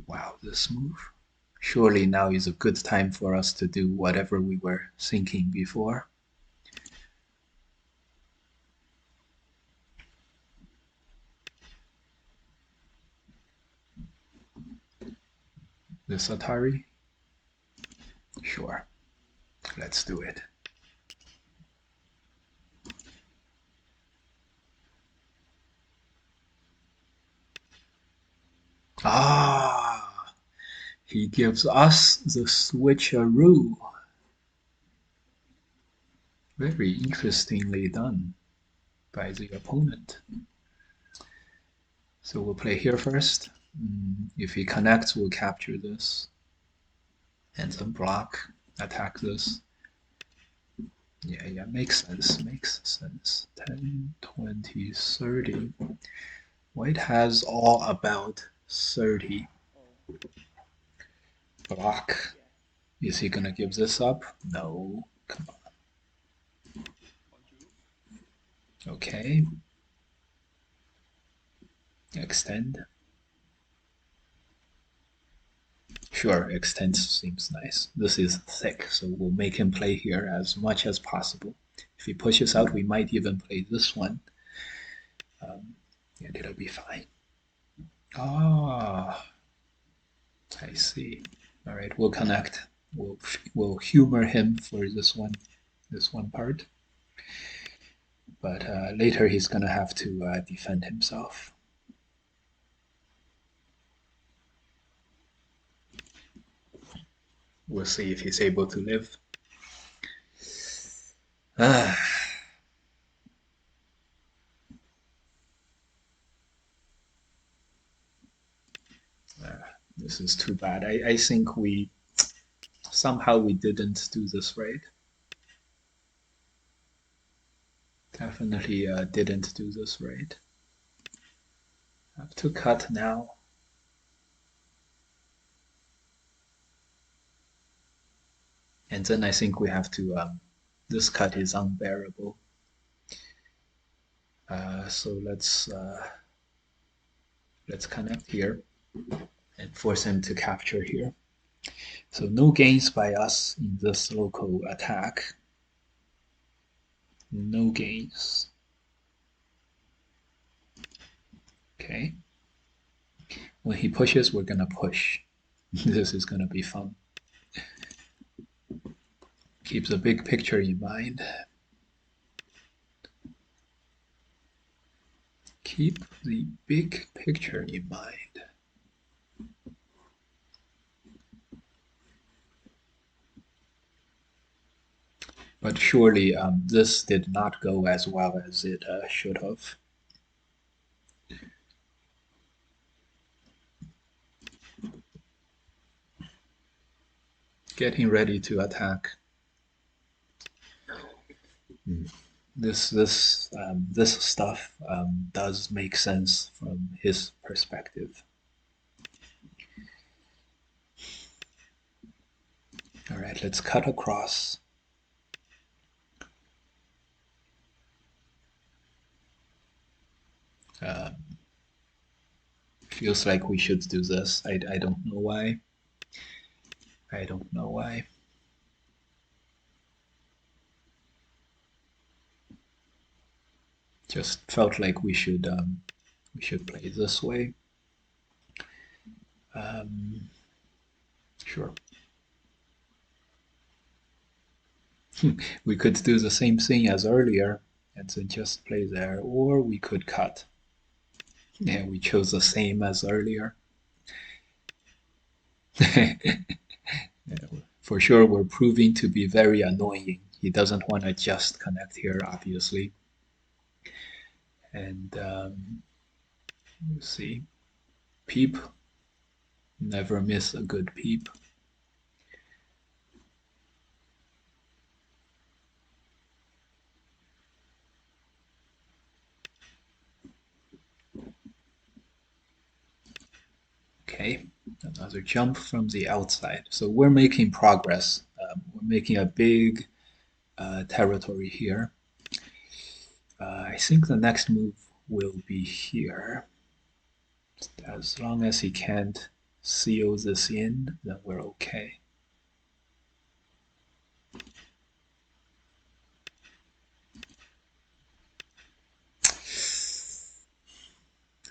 Wow, this move. Surely now is a good time for us to do whatever we were thinking before. This Atari? Sure. Let's do it. Ah, he gives us the switcheroo. Very interestingly done by the opponent. So we'll play here first. If he connects, we'll capture this. And then block, attack this. Yeah, makes sense. 10, 20, 30. White has all about 30. Block. Is he gonna give this up? No. Come on. Okay. Extend. Sure, extend seems nice. This is thick, so we'll make him play here as much as possible. If he pushes out, we might even play this one. And it'll be fine. Ah, I see. All right, we'll connect. We'll humor him for this one part. But later he's gonna have to defend himself. We'll see if he's able to live. This is too bad. I think somehow we didn't do this right. Definitely didn't do this right. Have to cut now. And then I think we have to, this cut is unbearable. So let's connect here and force him to capture here. So no gains by us in this local attack. No gains. Okay. When he pushes, we're gonna push. This is gonna be fun. Keep the big picture in mind. Keep the big picture in mind. But surely this did not go as well as it should have. Getting ready to attack. This stuff does make sense from his perspective. All right, let's cut across. Feels like we should do this. I don't know why. I don't know why. Just felt like we should play this way. Sure. We could do the same thing as earlier and then just play there, or we could cut. Yeah, we chose the same as earlier. For sure, we're proving to be very annoying. He doesn't want to just connect here, obviously. And let's see. Peep. Never miss a good peep. Okay, another jump from the outside. So we're making progress. We're making a big territory here. I think the next move will be here. As long as he can't seal this in, then we're okay.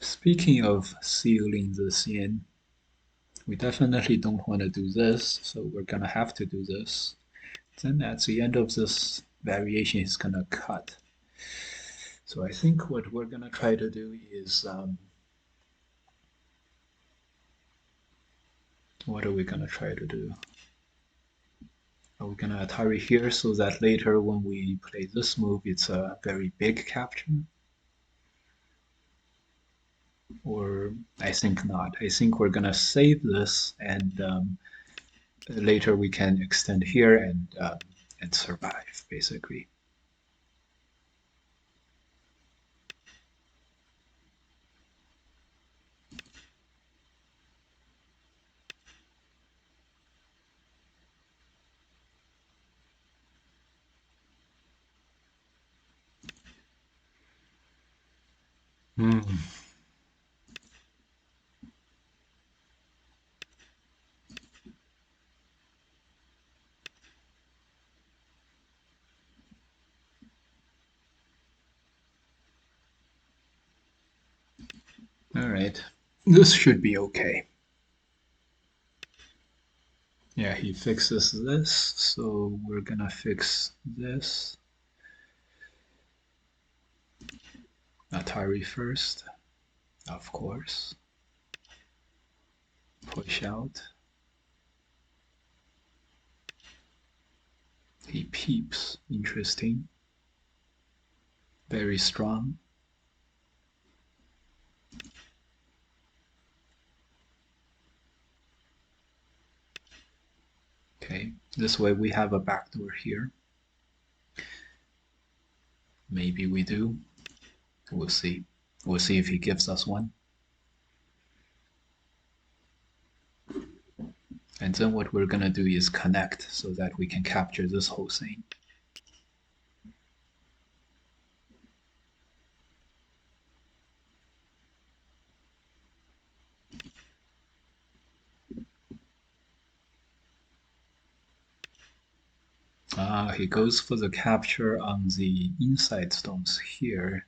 Speaking of sealing this in, we definitely don't want to do this, so we're gonna have to do this. Then at the end of this variation, it's gonna cut. So I think what we're gonna try to do is What are we gonna try to do? Are we gonna Atari here so that later when we play this move, it's a very big capture? Or I think not. I think we're gonna save this and later we can extend here and survive basically. Hmm. All right, this should be okay. Yeah, he fixes this, so we're gonna fix this. Atari first, of course. Push out. He peeps. Interesting. Very strong. Okay, this way we have a backdoor here. Maybe we do. We'll see. We'll see if he gives us one. And then what we're gonna do is connect so that we can capture this whole thing. He goes for the capture on the inside stones here.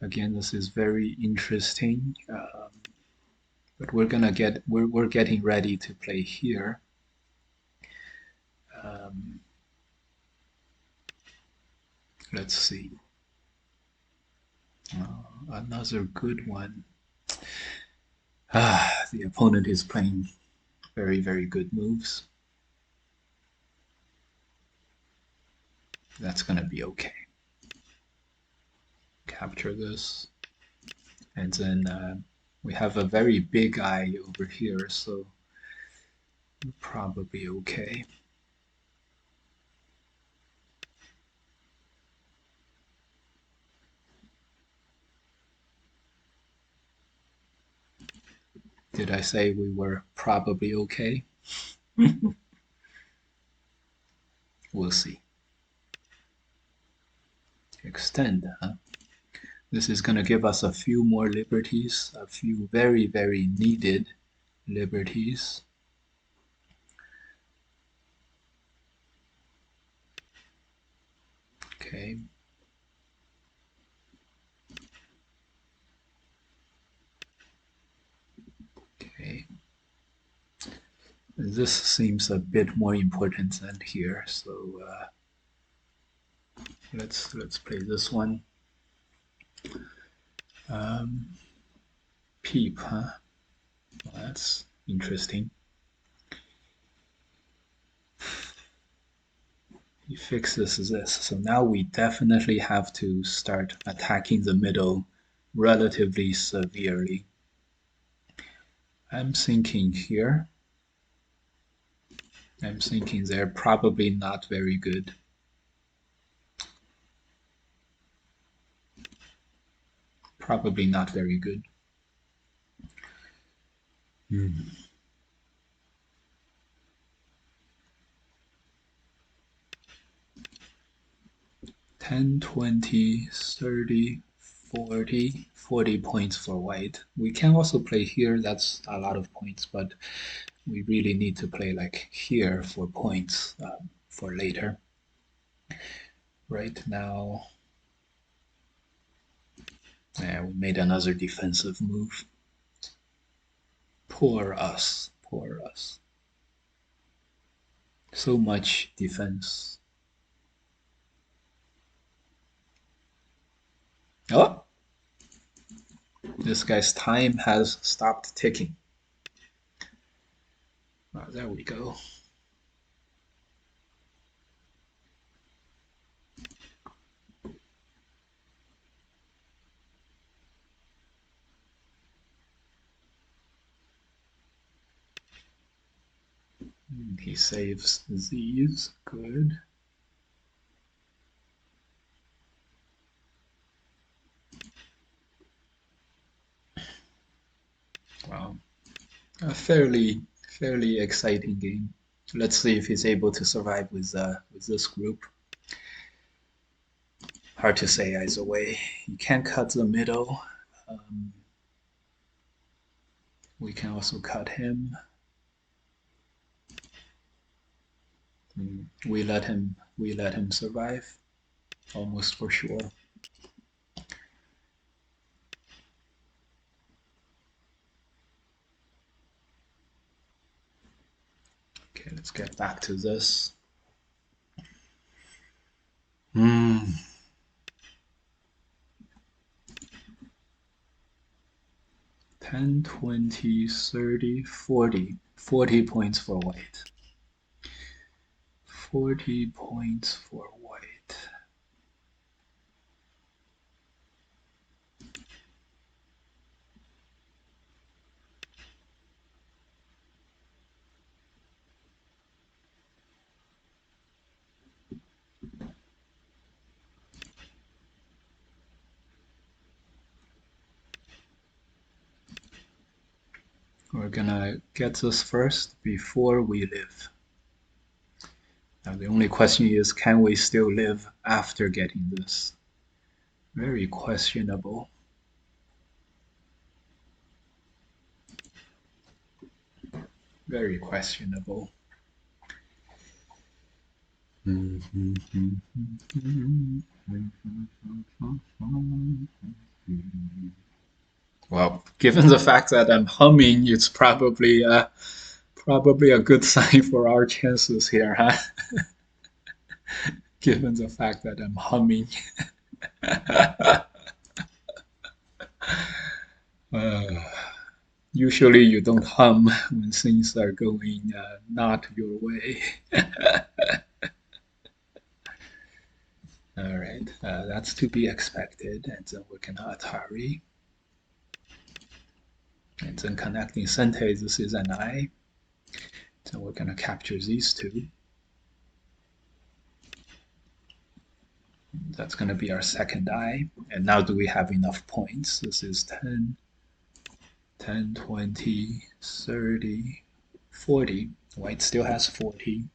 Again, this is very interesting. But we're getting ready to play here. Let's see. Another good one. The opponent is playing very, very good moves. That's gonna be okay. Capture this. And then we have a very big eye over here, so probably okay. Did I say we were probably okay? We'll see. Extend, huh? This is going to give us a few more liberties, a few very, very needed liberties. Okay. Okay. This seems a bit more important than here, so let's play this one. Peep, huh? Well, that's interesting. He fixes this, so now we definitely have to start attacking the middle relatively severely. I'm thinking here. I'm thinking they're probably not very good. Probably not very good. 10, 20, 30, 40, 40 points for white. We can also play here, that's a lot of points, but we really need to play like here for points for later. Right now, yeah, we made another defensive move. Poor us, poor us. So much defense. Oh! This guy's time has stopped ticking. There we go. He saves these. Good. Wow. A fairly exciting game. Let's see if he's able to survive with this group. Hard to say either way. You can't cut the middle. We can also cut him. We let him survive, almost for sure. Okay, let's get back to this. 10, 20, 30, 40. 40 points for white. 40 points for white. We're gonna get this first before we live. Now the only question is, can we still live after getting this? Very questionable. Very questionable. Well, given the fact that I'm humming, it's probably a good sign for our chances here, huh? Given the fact that I'm humming. Usually you don't hum when things are going not your way. All right, that's to be expected. And then we're gonna Atari. And then connecting center, this is an I. So we're gonna capture these two. That's gonna be our second I. And now do we have enough points? This is 10, 10, 20, 30, 40. White still has 40.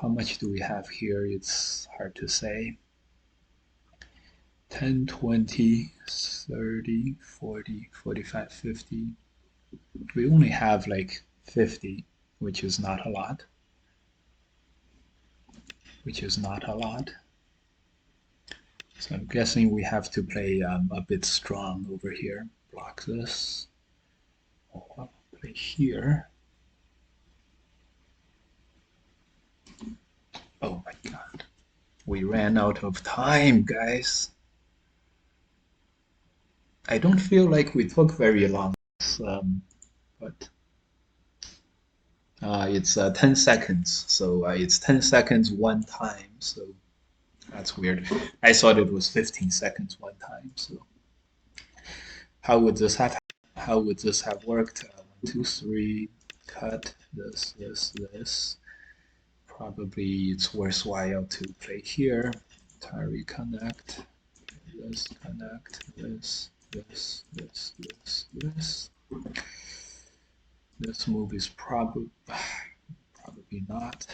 How much do we have here? It's hard to say. 10, 20, 30, 40, 45, 50. We only have like 50, which is not a lot. So I'm guessing we have to play a bit strong over here. Block this. Oh, play here. Oh my god. We ran out of time, guys. I don't feel like we took very long, but it's 10 seconds. So it's 10 seconds one time. So that's weird. I thought it was 15 seconds one time. So how would this have worked? 1, 2, 3, cut this, this, this. Probably it's worthwhile to play here. Atari connect, this, connect, this, this, this, this, this. This move is probably not.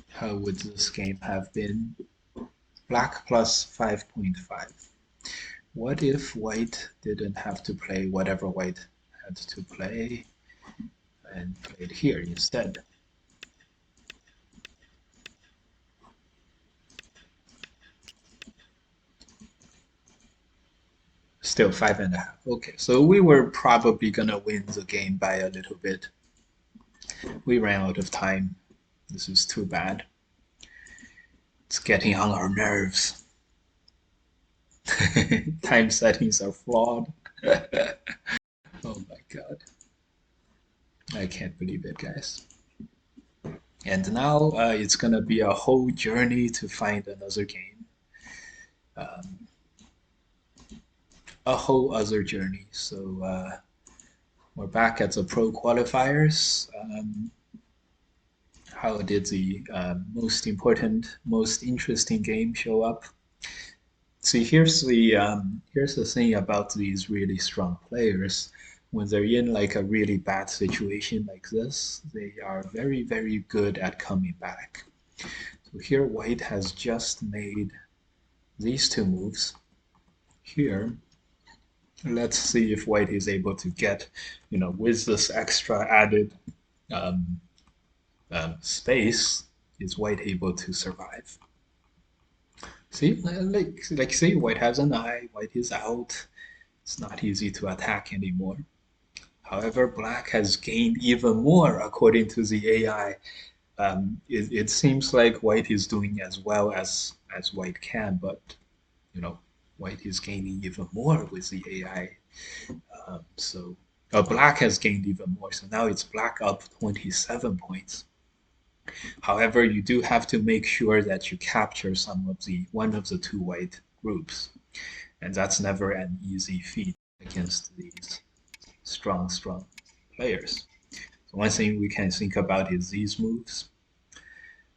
How would this game have been? Black plus 5.5. What if white didn't have to play whatever white had to play and played here instead? Still 5.5. Okay, so we were probably gonna win the game by a little bit. We ran out of time. This is too bad. It's getting on our nerves. Time settings are flawed. Oh God. I can't believe it, guys. And now it's gonna be a whole journey to find another game. Um, a whole other journey. So we're back at the Pro Qualifiers. How did the most important, most interesting game show up? See, here's the thing about these really strong players. When they're in like a really bad situation like this, they are very, very good at coming back. So here, White has just made these two moves. Here, let's see if White is able to get, with this extra added um, space, is White able to survive? See, see, White has an eye, White is out. It's not easy to attack anymore. However, Black has gained even more according to the AI. It seems like White is doing as well as White can, but White is gaining even more with the AI. So Black has gained even more. So now it's Black up 27 points. However, you do have to make sure that you capture one of the two White groups, and that's never an easy feat against these strong players. So one thing we can think about is these moves.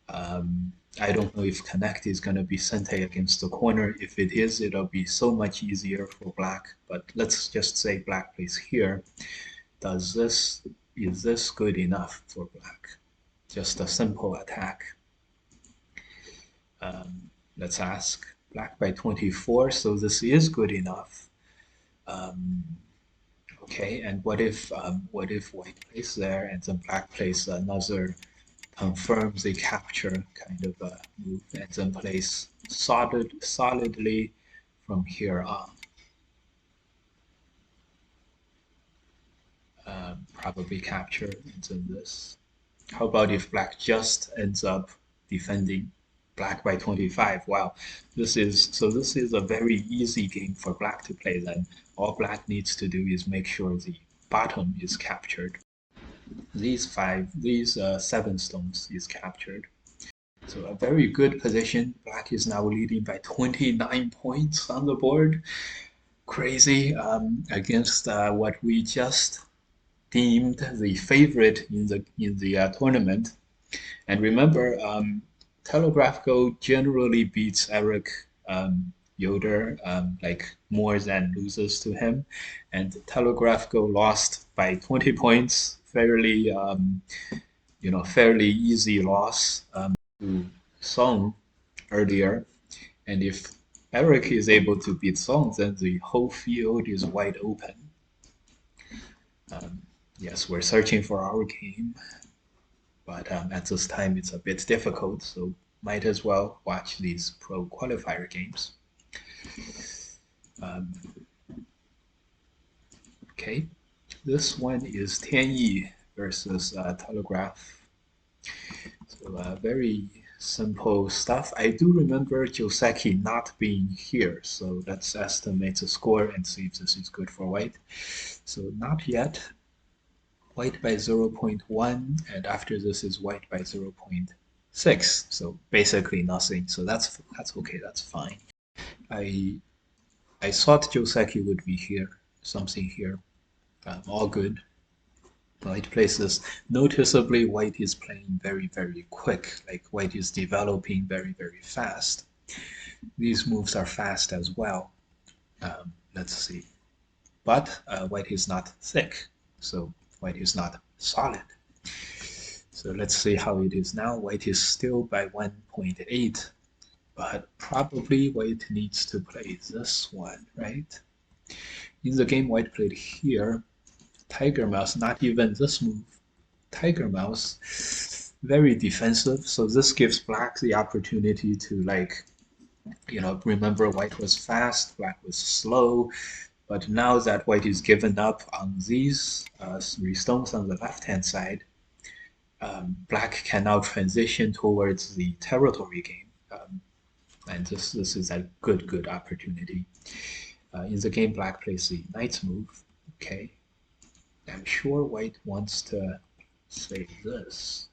I don't know if Connect is going to be Sente against the corner. If it is, it'll be so much easier for Black. But let's just say Black plays here. Is this good enough for Black? Just a simple attack. Let's ask. Black by 24, so this is good enough. Okay, and what if White plays there and then Black plays another, confirms a capture kind of a move, and then plays solidly from here on. Probably capture and then this. How about if Black just ends up defending Black by 25? Wow, this is a very easy game for Black to play then. All Black needs to do is make sure the bottom is captured. These 7 stones is captured. So a very good position. Black is now leading by 29 points on the board. Crazy against what we just deemed the favorite in the tournament. And remember, Telegraph Go generally beats Eric Yoder like more than loses to him, and Telegraph Go lost by 20 points, fairly easy loss to Song earlier. And if Eric is able to beat Song, then the whole field is wide open. Yes, we're searching for our game, but at this time it's a bit difficult, so might as well watch these pro qualifier games. Okay, this one is Tianyi versus Telegraph. So very simple stuff. I do remember Joseki not being here, so let's estimate the score and see if this is good for White. So not yet. White by 0.1, and after this is White by 0.6. So basically nothing. So that's okay. That's fine. I thought Joseki would be here, something here. All good. White places. Noticeably, White is playing very, very quick. Like White is developing very, very fast. These moves are fast as well. Let's see. But White is not thick, so White is not solid. So let's see how it is now. White is still by 1.8, but probably White needs to play this one, right? In the game White played here, Tiger Mouse, not even this move. Tiger Mouse, very defensive, so this gives Black the opportunity to remember White was fast, Black was slow, but now that White is given up on these 3 stones on the left-hand side, Black can now transition towards the territory game, and this is a good opportunity. In the game, Black plays the Knight's move. Okay, I'm sure white wants to say this.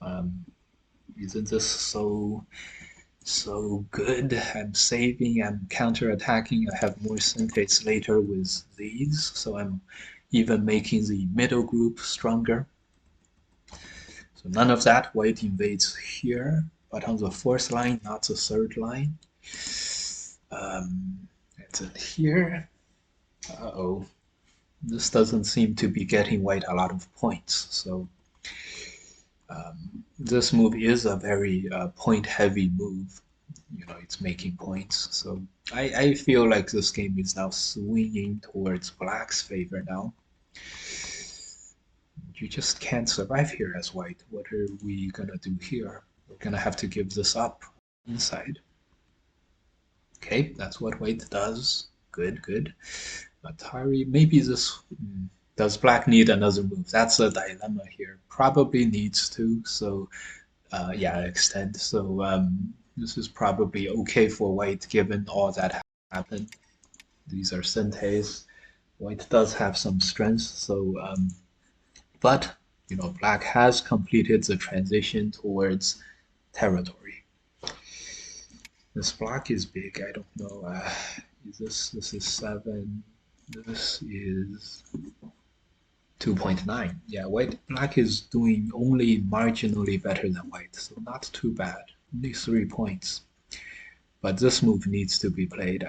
Isn't this so good? I'm saving, I'm counter-attacking. I have more syntax later with these, so I'm even making the middle group stronger. So none of that. White invades here, but on the fourth line, not the third line. It's in here. Uh-oh. This doesn't seem to be getting white a lot of points. So this move is a very point-heavy move. You know, it's making points. So I feel like this game is now swinging towards black's favor now. You just can't survive here as white. What are we gonna do here? We're gonna have to give this up inside. Okay, that's what white does. Good, good. Atari, maybe this... does black need another move? That's a dilemma here. Probably needs to, so yeah, extend. So this is probably okay for white given all that happened. These are syntax. White does have some strength, so but you know, black has completed the transition towards territory. This block is big. I don't know. This is 7. This is 2.9. Yeah, black is doing only marginally better than white, so not too bad. Only 3 points. But this move needs to be played.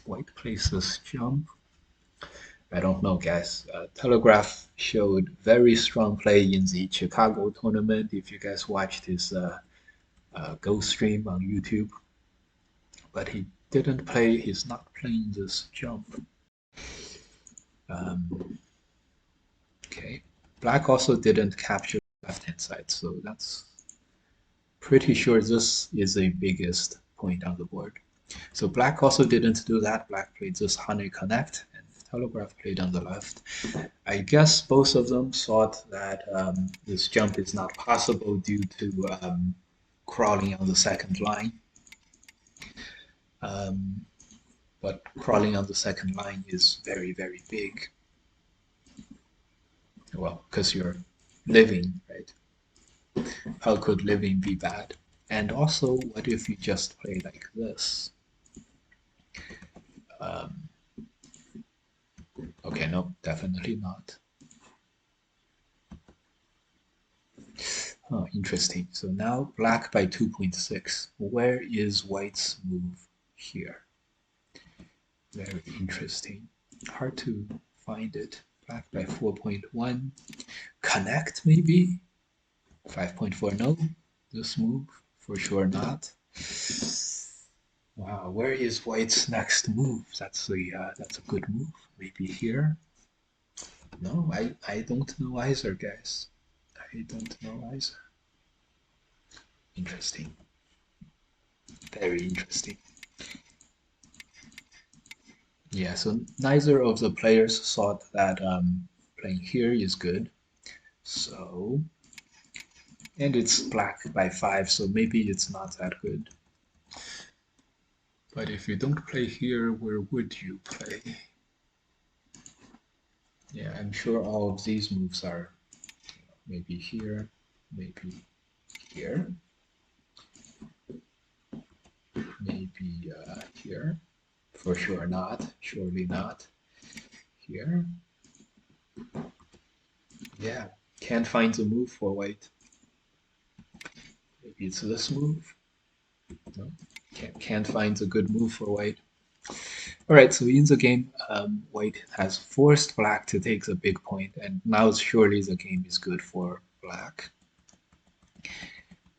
White plays this jump. I don't know, guys. Telegraph showed very strong play in the Chicago tournament. If you guys watched his Go stream on YouTube, but he didn't play. He's not playing this jump. Okay, black also didn't capture left hand side, so that's pretty sure this is the biggest point on the board. So black also didn't do that. Black played this honey connect, and Telegraph played on the left. I guess both of them thought that this jump is not possible due to crawling on the second line. But crawling on the second line is very, very big. Well, because you're living, right? How could living be bad? And also, what if you just play like this? Okay, no, definitely not. Oh, interesting. So now black by 2.6. Where is white's move here? Very interesting. Hard to find it. Black by 4.1. Connect, maybe? 5.4, no. This move, for sure not. Wow, where is white's next move? That's a good move. Maybe here? No, I don't know either, guys. I don't know either. Interesting. Very interesting. Yeah, so neither of the players thought that playing here is good. So, and it's black by 5, so maybe it's not that good. But if you don't play here, where would you play? Yeah, I'm sure all of these moves are maybe here, maybe here, maybe here. For sure not, surely not. Here. Yeah, can't find the move for white. Maybe it's this move. No, can't find a good move for white. All right, so in the game, white has forced black to take the big point, and now surely the game is good for black.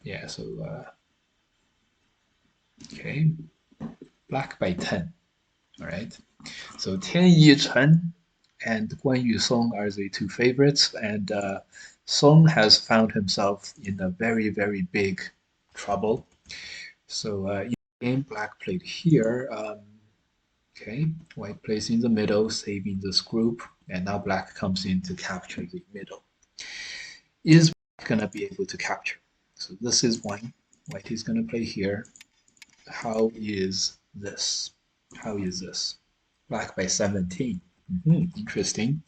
Yeah, so okay, black by 10. All right, so Tian Yichen and Guan Yusong are the two favorites, and Song has found himself in a very, very big trouble. So in the game, black played here. Okay, white plays in the middle, saving this group, and now black comes in to capture the middle. Is white gonna be able to capture? So this is one. White is gonna play here. How is this? How is this? Black by 17. Interesting.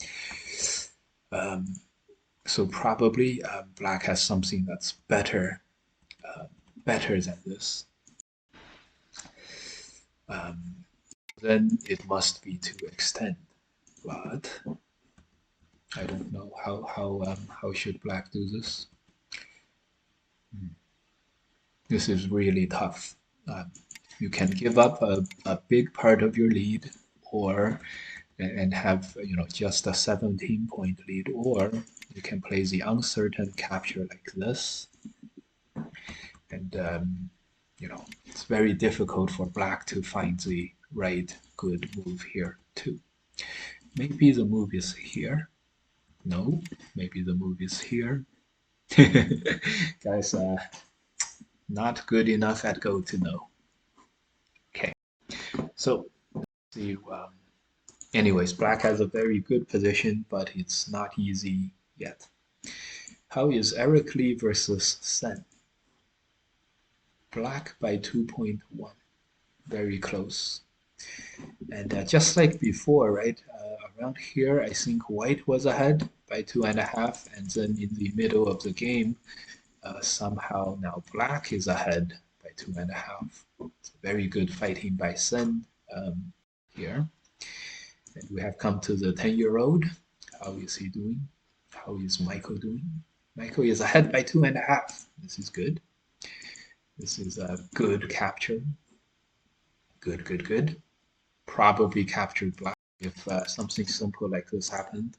So probably black has something that's better than this. Then it must be to extend, but I don't know how should black do this. This is really tough. You can give up a big part of your lead, or and have just a 17-point lead, or you can play the uncertain capture like this, and it's very difficult for black to find the right good move here too. Maybe the move is here. No, maybe the move is here. Guys, not good enough at Go to know. Okay, so see. Anyways, black has a very good position, but it's not easy yet. How is Eric Lee versus Sen? Black by 2.1, very close. And just like before, right? Around here, I think white was ahead by 2.5, and then in the middle of the game, somehow now black is ahead by 2.5. It's a very good fighting by Sen here. And we have come to the 10-year-old. How is he doing? How is Michael doing? Michael is ahead by 2.5. This is good. This is a good capture. Good, good, good. Probably captured black if something simple like this happened.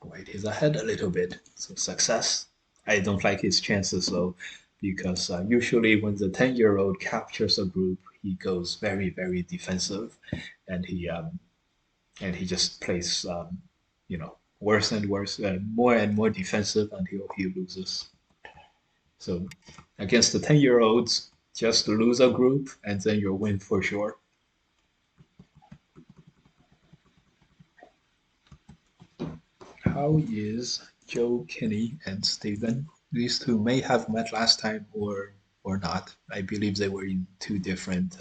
White is ahead a little bit, so success. I don't like his chances though, because usually when the 10-year-old captures a group, he goes very, very defensive, and he just plays worse and worse, more and more defensive until he loses. So against the 10-year-olds, just lose a group and then you'll win for sure. How is Joe, Kenny, and Steven? These two may have met last time or not. I believe they were in two different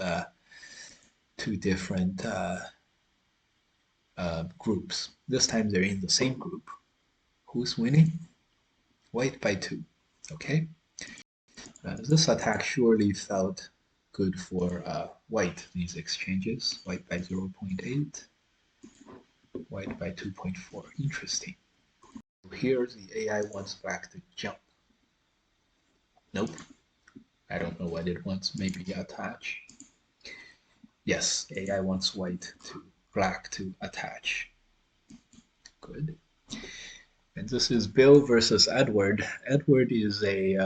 groups. This time they're in the same group. Who's winning? White by 2. Okay. This attack surely felt good for white, these exchanges. White by 0.8, white by 2.4. Interesting. Here the AI wants black to jump. Nope. I don't know what it wants. Maybe attach. Yes, AI wants black to attach. Good. And this is Bill versus Edward. Edward is a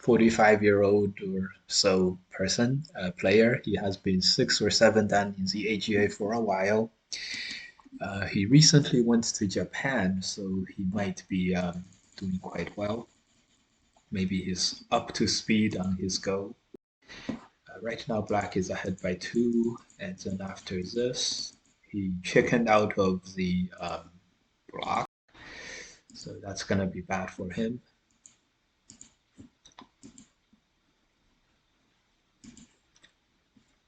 45-year-old or so person, player. He has been 6 or 7 dan in the AGA for a while. He recently went to Japan, so he might be doing quite well. Maybe he's up to speed on his Go. Right now, black is ahead by 2, and then after this, he chickened out of the block, so that's going to be bad for him.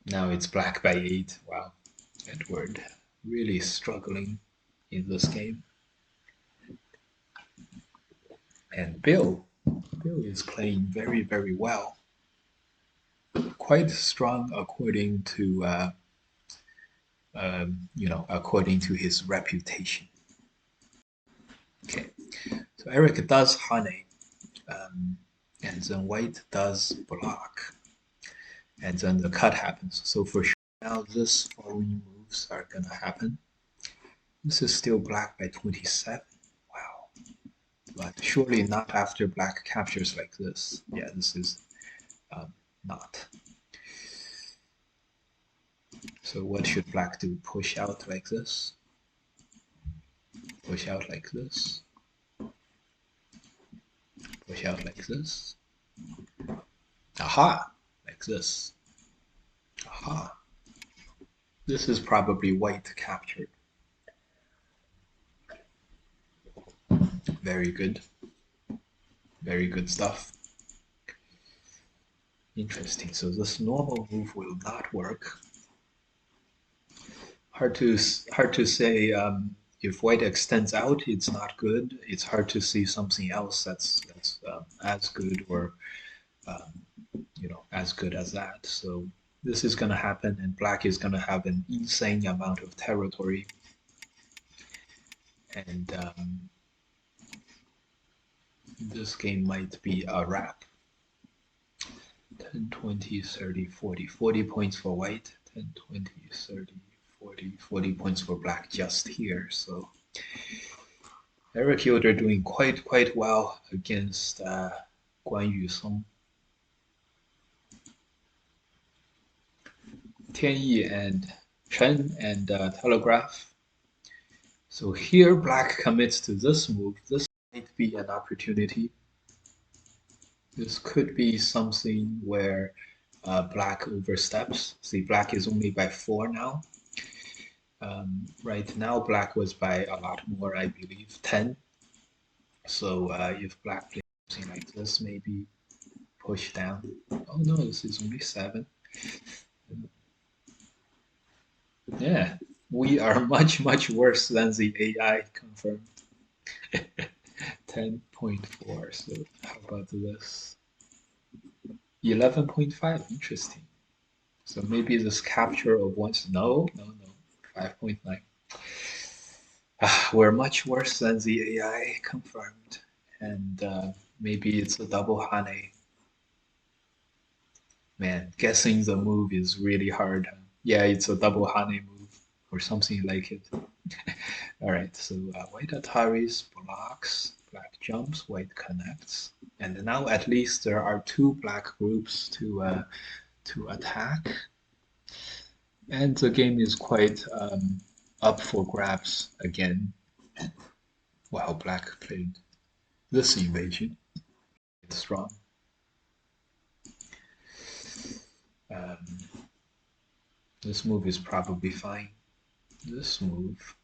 Now it's black by 8. Wow, Edward really struggling in this game. And Bill is playing very, very well. Quite strong according to according to his reputation. Okay, so Eric does honey, and then white does block, and then the cut happens. So for sure now this following moves are gonna happen. This is still black by 27. Wow, but surely not after black captures like this. Yeah, this is not. So what should black do? Push out like this? Push out like this? Push out like this? Aha! Like this. Aha! This is probably white captured. Very good. Very good stuff. Interesting. So this normal move will not work. Hard to say if white extends out, it's not good. It's hard to see something else that's as good or as good as that. So this is going to happen, and black is going to have an insane amount of territory. And this game might be a wrap. 10, 20, 30, 40. 40 points for white, 10, 20, 30, 40 points for black just here. So Eric Yoder doing quite well against Guan Yusong. Tian Yi and Chen and Telegraph. So here black commits to this move. This might be an opportunity. This could be something where black oversteps. See, black is only by 4 now. Right now, black was by a lot more, I believe, 10. So if black plays something like this, maybe push down. Oh no, this is only 7. Yeah, we are much worse than the AI confirmed. 10.4. So how about this? 11.5. Interesting. So maybe this capture of once. No. 5.9. We're much worse than the AI confirmed, and maybe it's a double Hane. Man, guessing the move is really hard. Yeah, it's a double Hane move or something like it. All right, so white Ataris blocks, black jumps, white connects, and now at least there are 2 black groups to attack, and the game is quite up for grabs again. Wow, black played this invasion. It's strong. This move is probably fine. This move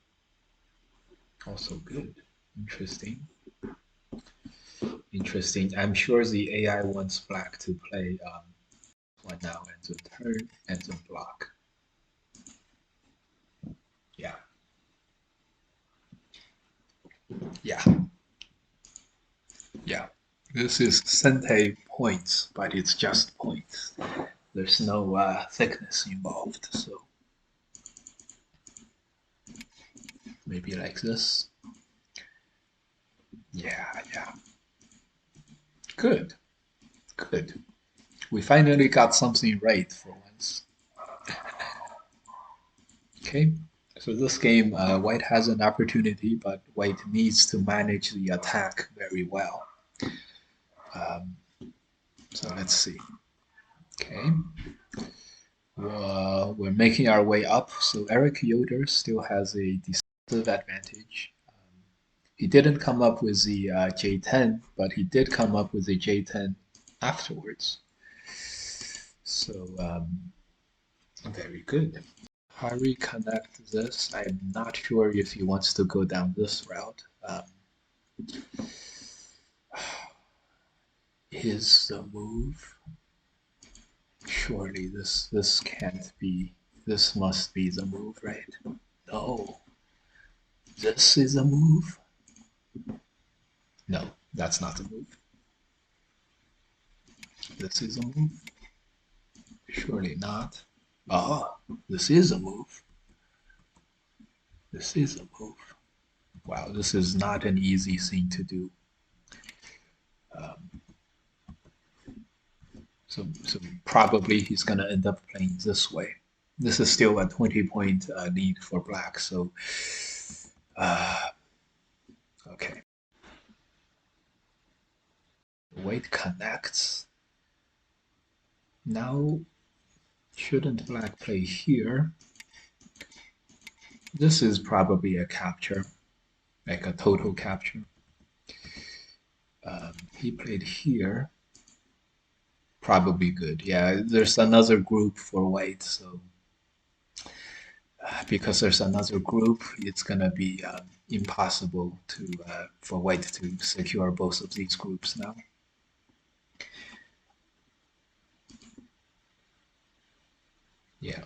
also good. Interesting. I'm sure the AI wants black to play one now and the turn and the block. Yeah. This is Sente points, but it's just points. There's no thickness involved, so maybe like this. Yeah. Good. We finally got something right for once. Okay, so this game, white has an opportunity, but white needs to manage the attack very well. So let's see. Okay, we're making our way up. So Eric Yoder still has a decisive advantage. He didn't come up with the J10, but he did come up with the J10 afterwards. So very good. Harry connect this. I'm not sure if he wants to go down this route. Is the move? Surely this can't be. This must be the move, right? No. This is a move? No, that's not a move. This is a move? Surely not. Ah, this is a move. This is a move. Wow, this is not an easy thing to do. So probably he's going to end up playing this way. This is still a 20-point lead for black, so okay. White connects. Now, shouldn't black play here? This is probably a capture, like a total capture. He played here. Probably good. Yeah, there's another group for white, so because there's another group, it's gonna be impossible to for white to secure both of these groups now. Yeah.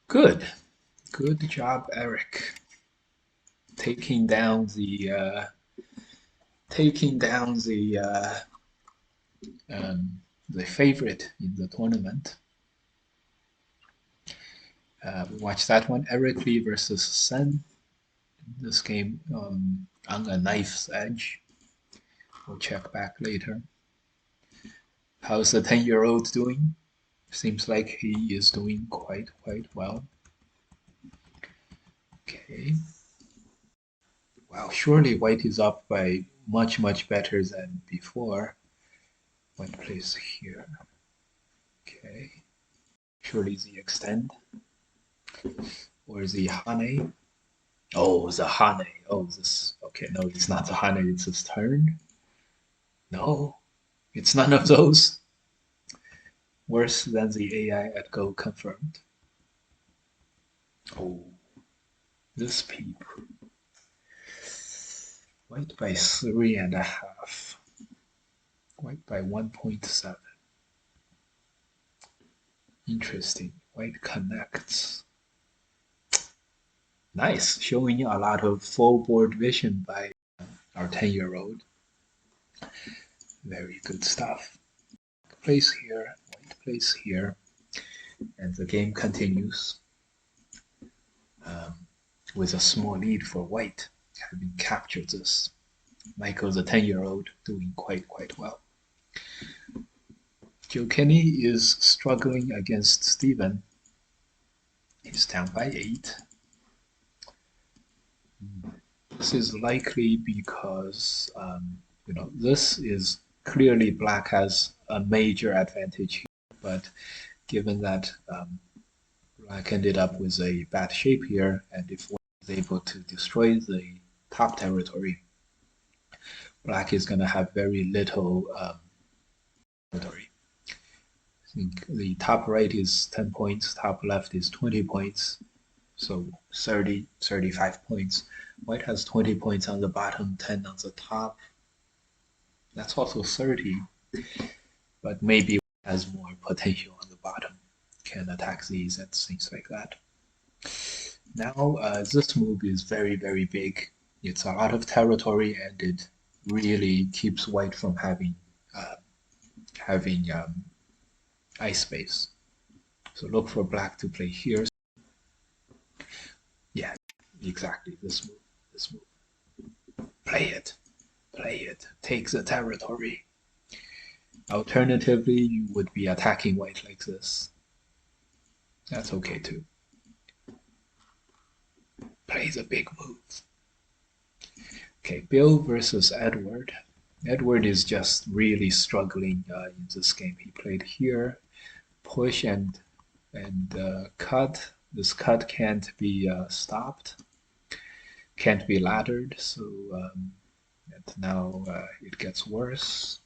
Good. Good job, Eric. Taking down the favorite in the tournament. We watched that one, Eric Lee versus Sen. This game on a knife's edge. We'll check back later. How's the 10-year-old doing? Seems like he is doing quite well. Okay. Wow, surely white is up by much better than before. White plays here. Okay. Surely the extend. Or the Hane. Oh, the Hane. Oh, this. Okay, no, it's not the Hane, it's his turn. No, it's none of those. Worse than the AI at Go confirmed. Oh, this peep. White by 3.5. White by 1.7. Interesting. White connects. Nice, showing a lot of full board vision by our 10-year-old. Very good stuff. Plays here, white plays here, and the game continues with a small lead for white, having captured this. Michael, the 10-year-old, doing quite well. Joe Kenny is struggling against Steven. He's down by 8. This is likely because, this is clearly black has a major advantage here, but given that black ended up with a bad shape here, and if white is able to destroy the top territory, black is going to have very little territory. I think the top right is 10 points, top left is 20 points, so 30, 35 points. White has 20 points on the bottom, 10 on the top. That's also 30, but maybe has more potential on the bottom, can attack these and things like that. Now, this move is very big. It's a lot of territory, and it really keeps white from having ice space. So look for black to play here. Yeah, exactly, this move. Play it, take the territory. Alternatively, you would be attacking white like this. That's okay too. Play the big move. Okay, Bill versus Edward. Edward is just really struggling in this game. He played here, push and cut. This cut can't be stopped, can't be laddered, so and now it gets worse.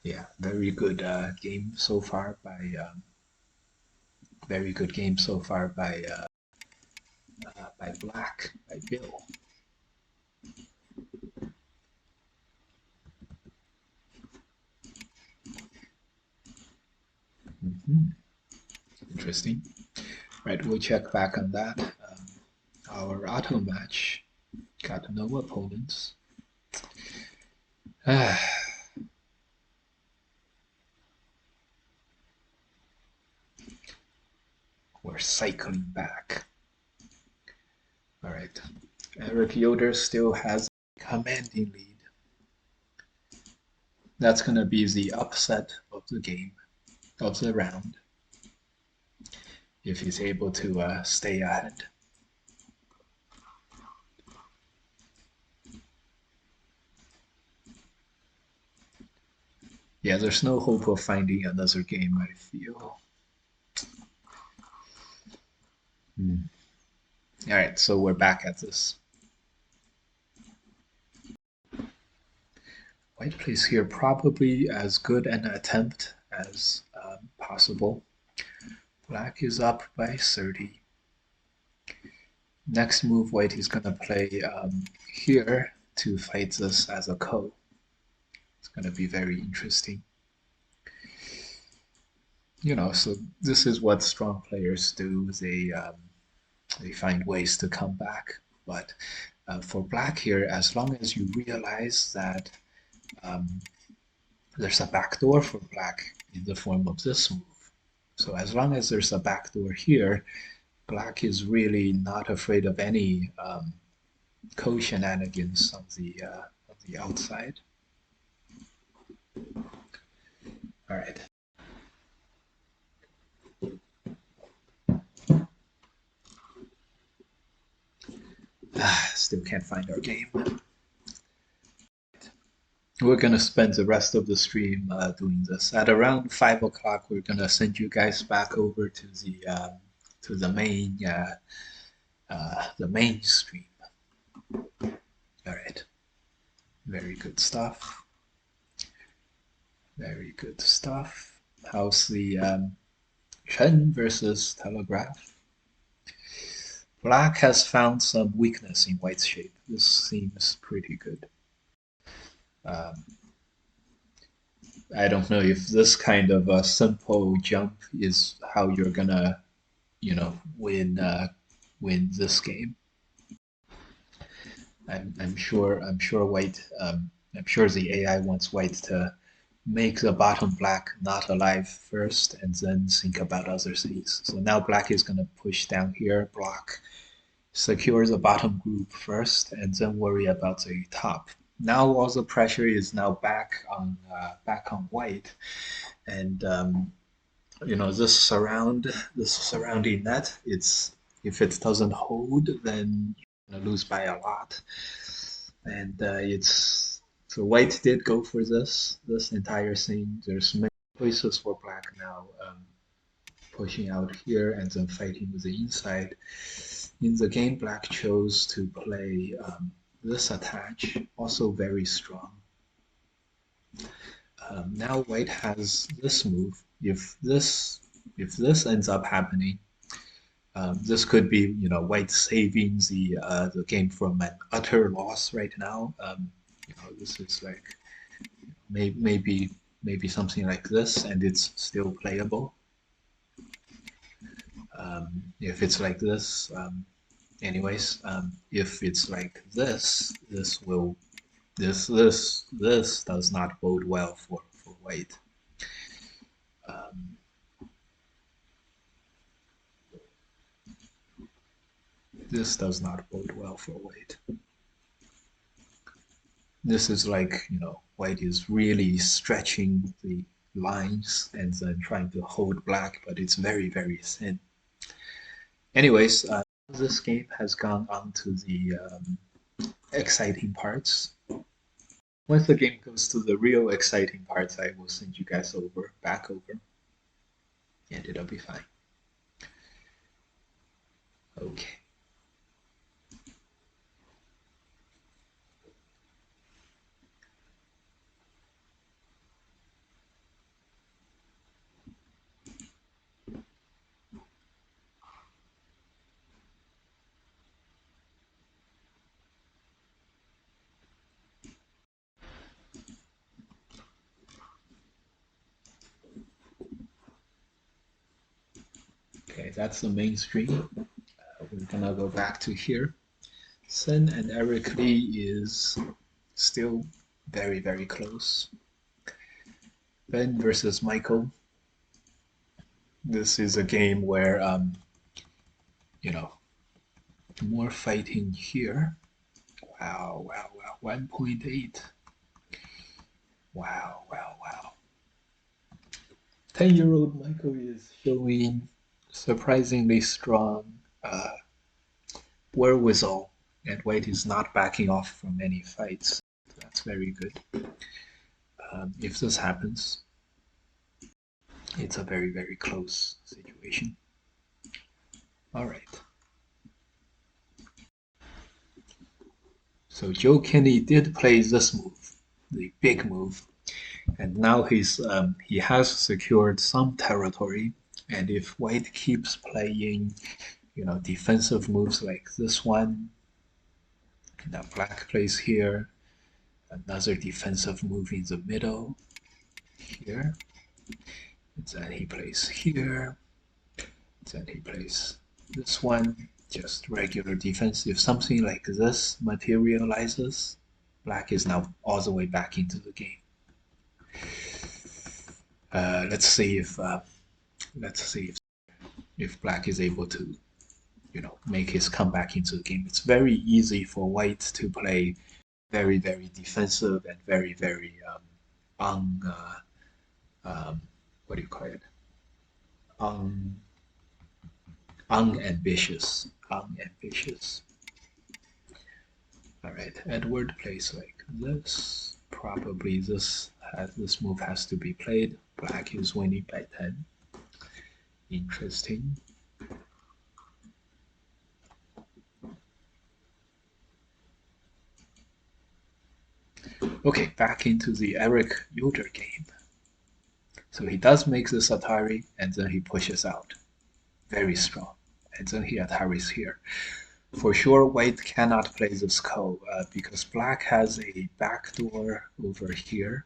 Yeah, very good game so far by black, by Bill. Interesting. Right, we'll check back on that. Our auto match got no opponents. We're cycling back. All right, Eric Yoder still has a commanding lead. That's going to be the upset of the game, of the round, if he's able to stay ahead. Yeah, there's no hope of finding another game, I feel. All right, so we're back at this. White plays here probably as good an attempt as possible. Black is up by 30. Next move, white is going to play here to fight this as a ko. It's going to be very interesting. so this is what strong players do. They find ways to come back. But for black here, as long as you realize that um, there's a backdoor for black in the form of this move. So as long as there's a backdoor here, black is really not afraid of any co-shenanigans on the outside. All right. Still can't find our game. We're gonna spend the rest of the stream doing this. At around 5 o'clock, we're gonna send you guys back over to the main stream. All right. Very good stuff. Very good stuff. How's the Chen versus Telegraph? Black has found some weakness in white's shape. This seems pretty good. I don't know if this kind of a simple jump is how you're gonna, win this game. I'm sure white. I'm sure the AI wants white to make the bottom black not alive first, and then think about other things. So now black is gonna push down here, block, secure the bottom group first, and then worry about the top. Now all the pressure is now back on white, and this surrounding net. It's if it doesn't hold, then you're gonna lose by a lot, and it's so white did go for this entire thing. There's many choices for black now, pushing out here and then fighting with the inside. In the game, black chose to play this attach, also very strong. Now white has this move. If this ends up happening, this could be white saving the game from an utter loss right now. This is like maybe something like this, and it's still playable. If it's like this, anyways, if it's like this, this does not bode well for white. This does not bode well for white. This is like, white is really stretching the lines and then trying to hold black, but it's very, very thin. Anyways, this game has gone on to the exciting parts. Once the game goes to the real exciting parts, I will send you guys back over, and it'll be fine. Okay. Okay, that's the main stream. We're gonna go back to here. Sen and Eric Lee is still very, very close. Ben versus Michael. This is a game where, more fighting here. Wow, 1.8. Wow. 10-year-old Michael is showing surprisingly strong wherewithal, and white is not backing off from any fights. That's very good. If this happens, it's a very, very close situation. All right. So Joe Kenny did play this move, the big move, and now he has secured some territory. And if white keeps playing, defensive moves like this one, now black plays here, another defensive move in the middle here. Then he plays here. Then he plays this one, just regular defense. If something like this materializes, black is now all the way back into the game. Let's see if black is able to, make his comeback into the game. It's very easy for white to play very, very defensive and very, very what do you call it? Unambitious. Unambitious. All right, Edward plays like this. Probably this move has to be played. Black is winning by 10. Interesting. Okay, back into the Eric Yoder game. So he does make this Atari, and then he pushes out. Very strong. And then he Ataris here. For sure, white cannot play this ko because black has a backdoor over here.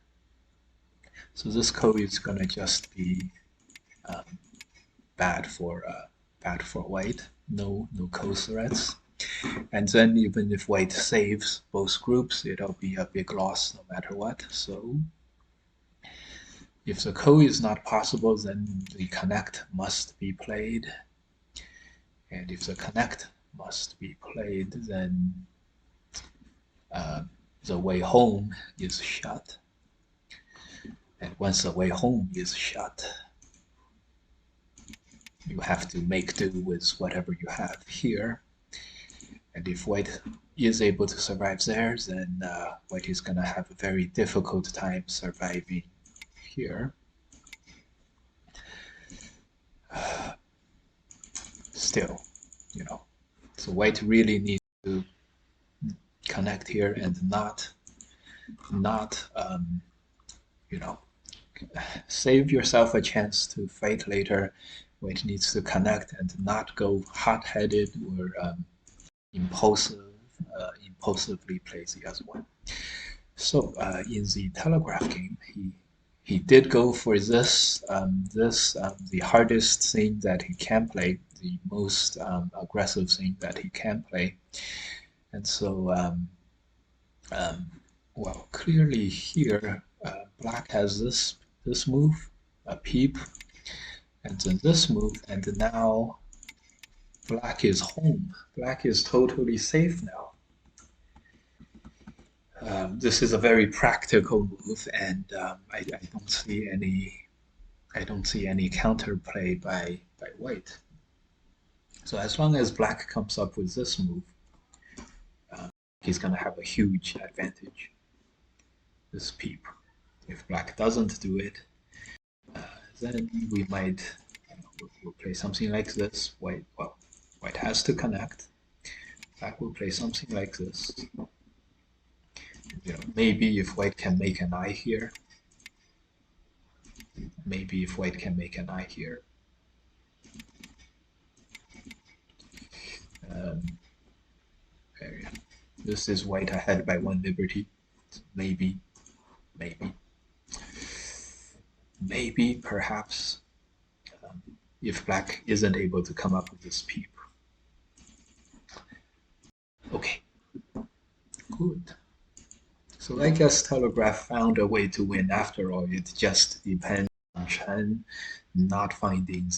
So this ko is gonna just be bad for white. No ko threats. And then even if white saves both groups, it'll be a big loss no matter what. So if the ko is not possible, then the connect must be played. And if the connect must be played, then the way home is shut. And once the way home is shut, you have to make do with whatever you have here. And if white is able to survive there, then white is going to have a very difficult time surviving here. Still, so white really needs to connect here and not save yourself a chance to fight later. White needs to connect and not go hot-headed or impulsively play the other one. So in the telegraph game, he did go for this, the hardest thing that he can play, the most aggressive thing that he can play. And so, well, clearly here, black has this move, a peep, and then this move, and now black is home. Black is totally safe now. This is a very practical move, and I don't see any counterplay by white. So as long as black comes up with this move, he's going to have a huge advantage. This peep. If black doesn't do it, then we might we'll play something like this. White has to connect. Black will play something like this. Maybe if white can make an eye here. Maybe if white can make an eye here. This is white ahead by 1 liberty. Maybe, perhaps, if black isn't able to come up with this peep. Okay, good. So I guess Telegraph found a way to win after all. It just depends on Chen not finding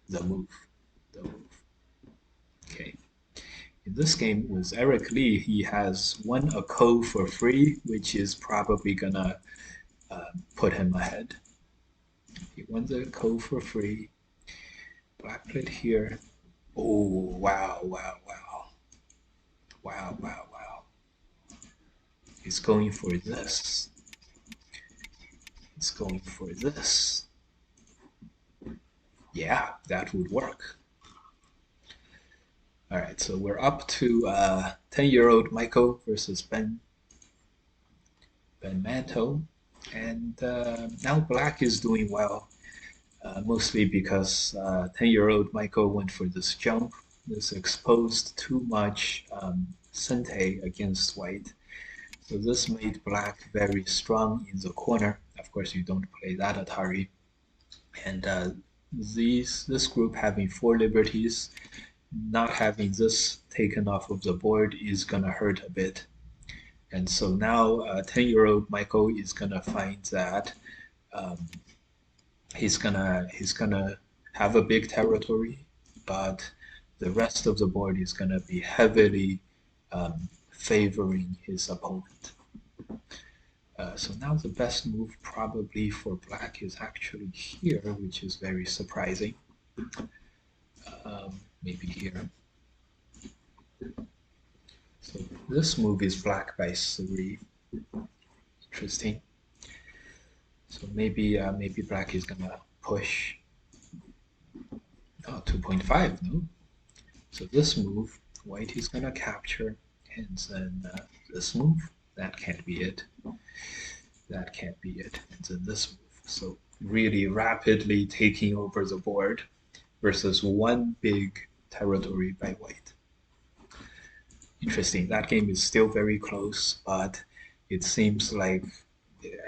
the move. Okay. In this game with Eric Lee, he has won a ko for free, which is probably gonna put him ahead. He won the ko for free. Black played here. Oh, wow. He's going for this. He's going for this. Yeah, that would work. All right, so we're up to 10-year-old Michael versus Ben Manto. And now black is doing well, mostly because 10-year-old Michael went for this jump. This exposed too much Sente against white. So this made black very strong in the corner. Of course, you don't play that Atari. And this group having 4 liberties, not having this taken off of the board is gonna hurt a bit. And so now 10-year-old Michael is gonna find that um, he's gonna have a big territory, but the rest of the board is gonna be heavily favoring his opponent. So now the best move probably for black is actually here, which is very surprising. Maybe here. So this move is black by 3. Interesting. So maybe black is gonna push 2.5, no? So this move, white is gonna capture, and then this move, that can't be it. That can't be it. And then this move. So really rapidly taking over the board versus one big territory by white. Interesting. That game is still very close, but it seems like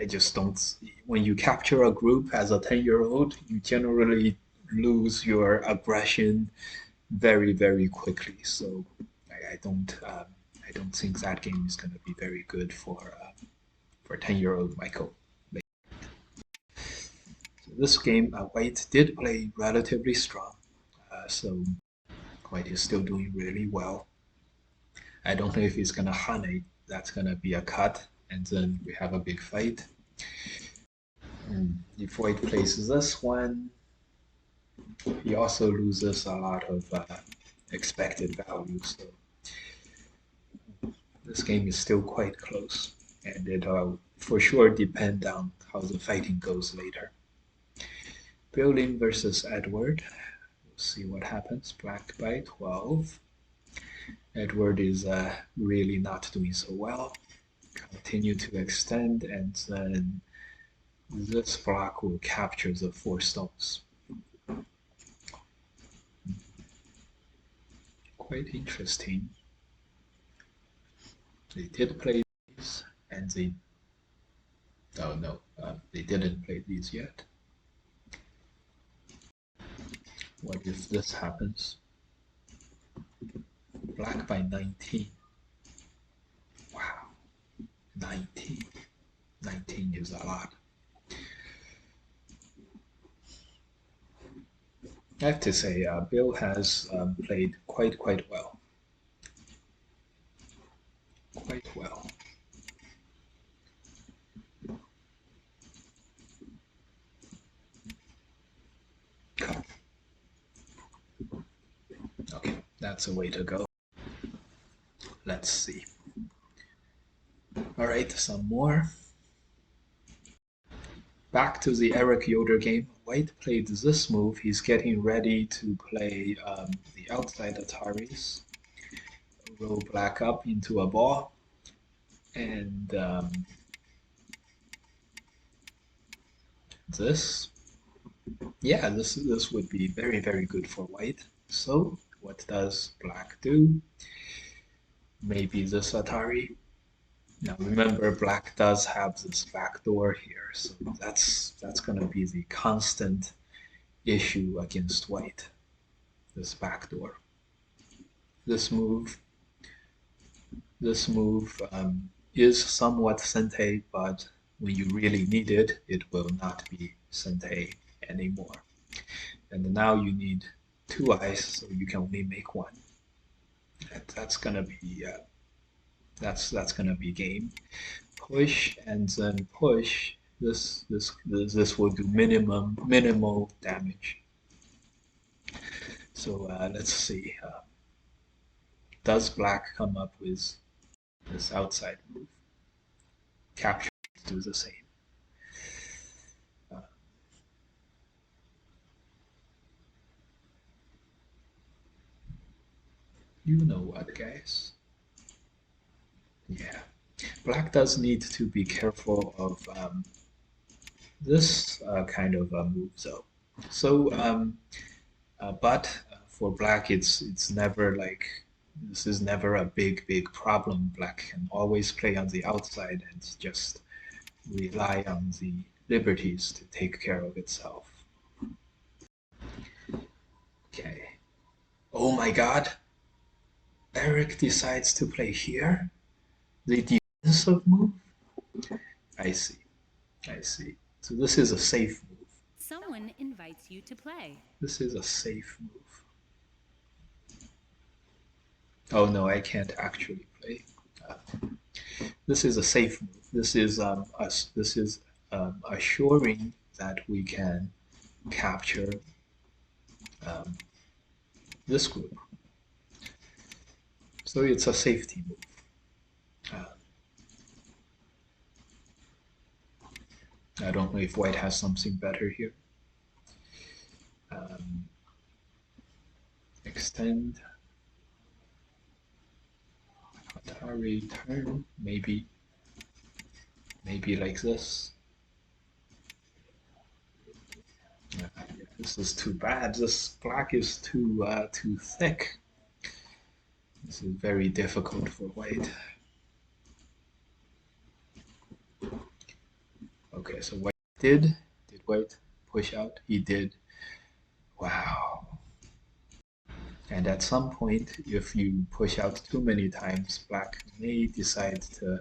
I just don't. When you capture a group as a 10-year-old, you generally lose your aggression very, very quickly. So I don't think that game is going to be very good for 10-year-old Michael. So this game, white did play relatively strong, so white is still doing really well. I don't know if he's gonna Hane. That's gonna be a cut, and then we have a big fight. If white plays this one, he also loses a lot of expected value. So this game is still quite close, and it'll for sure depend on how the fighting goes later. Building versus Edward. We'll see what happens. Black by 12. Edward is really not doing so well. Continue to extend, and then this block will capture the 4 stones. Quite interesting. They did play these, and they they didn't play these yet. What if this happens? Black by 19. Wow, 19. 19 is a lot. I have to say, Bill has played quite well. Quite well. Okay, that's a way to go. Let's see. All right, some more. Back to the Eric Yoder game. White played this move. He's getting ready to play the outside Ataris. Roll black up into a ball. And this, yeah, this would be very good for white. So what does black do? Maybe this Atari. Now remember, black does have this backdoor here, so that's going to be the constant issue against white. This backdoor. This move is somewhat sente, but when you really need it, it will not be sente anymore. And now you need 2 eyes, so you can only make 1. That's gonna be that's gonna be game. Push and then push. This will do minimal damage. So let's see. Does black come up with this outside move? Capture do the same. You know what, guys? Yeah. Black does need to be careful of this kind of move, though. So, but for black, it's never like this is never a big problem. Black can always play on the outside and just rely on the liberties to take care of itself. Okay. Oh my God. Eric decides to play here. The defensive move? I see. I see. So this is a safe move. Someone invites you to play. This is a safe move. Oh no, I can't actually play. Uh, this is a safe move. This is us. This is assuring that we can capture um, this group. So it's a safety move. Uh, I don't know if white has something better here. Extend. Atari turn. Maybe like this. This is too bad. This black is too thick. This is very difficult for white. Okay, so white did white push out? He did. Wow. And at some point, if you push out too many times, black may decide to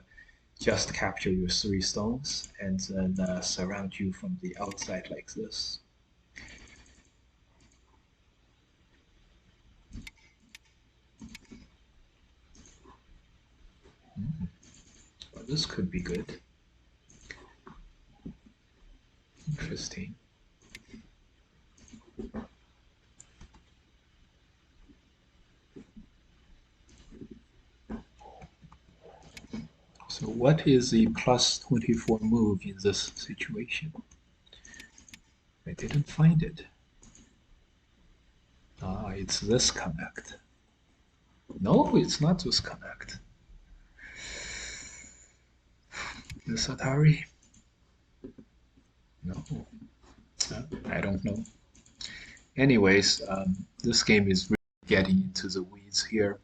just capture your 3 stones and then surround you from the outside like this. Well, this could be good. Interesting. So what is the plus 24 move in this situation? I didn't find it. Ah, it's this connect. No, it's not this connect. This Atari? No, I don't know. Anyways, this game is really getting into the weeds here.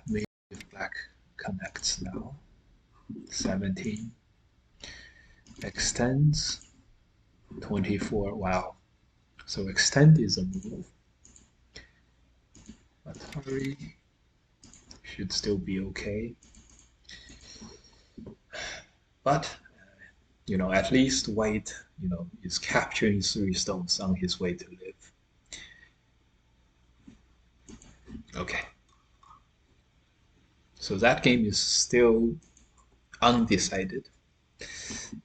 Maybe if black connects now. 17. Extends. 24. Wow. So extend is a move. Atari should still be okay. But, at least white, is capturing 3 stones on his way to live. Okay. So that game is still undecided.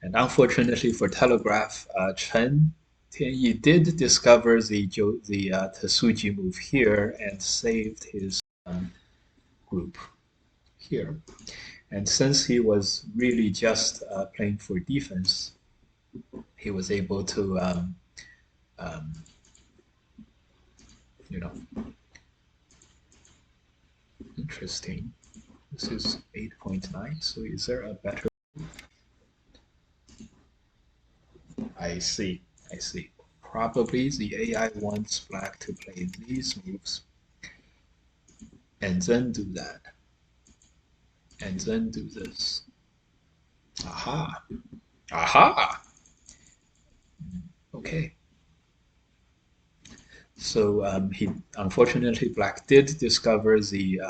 And unfortunately for Telegraph, Chen Tianyi did discover the Tesuji move here and saved his group here. And since he was really just playing for defense, he was able to, um, interesting. This is 8.9, so is there a better? I see. Probably the AI wants black to play these moves and then do that. And then do this. Aha. Aha. Okay. So he unfortunately black did discover the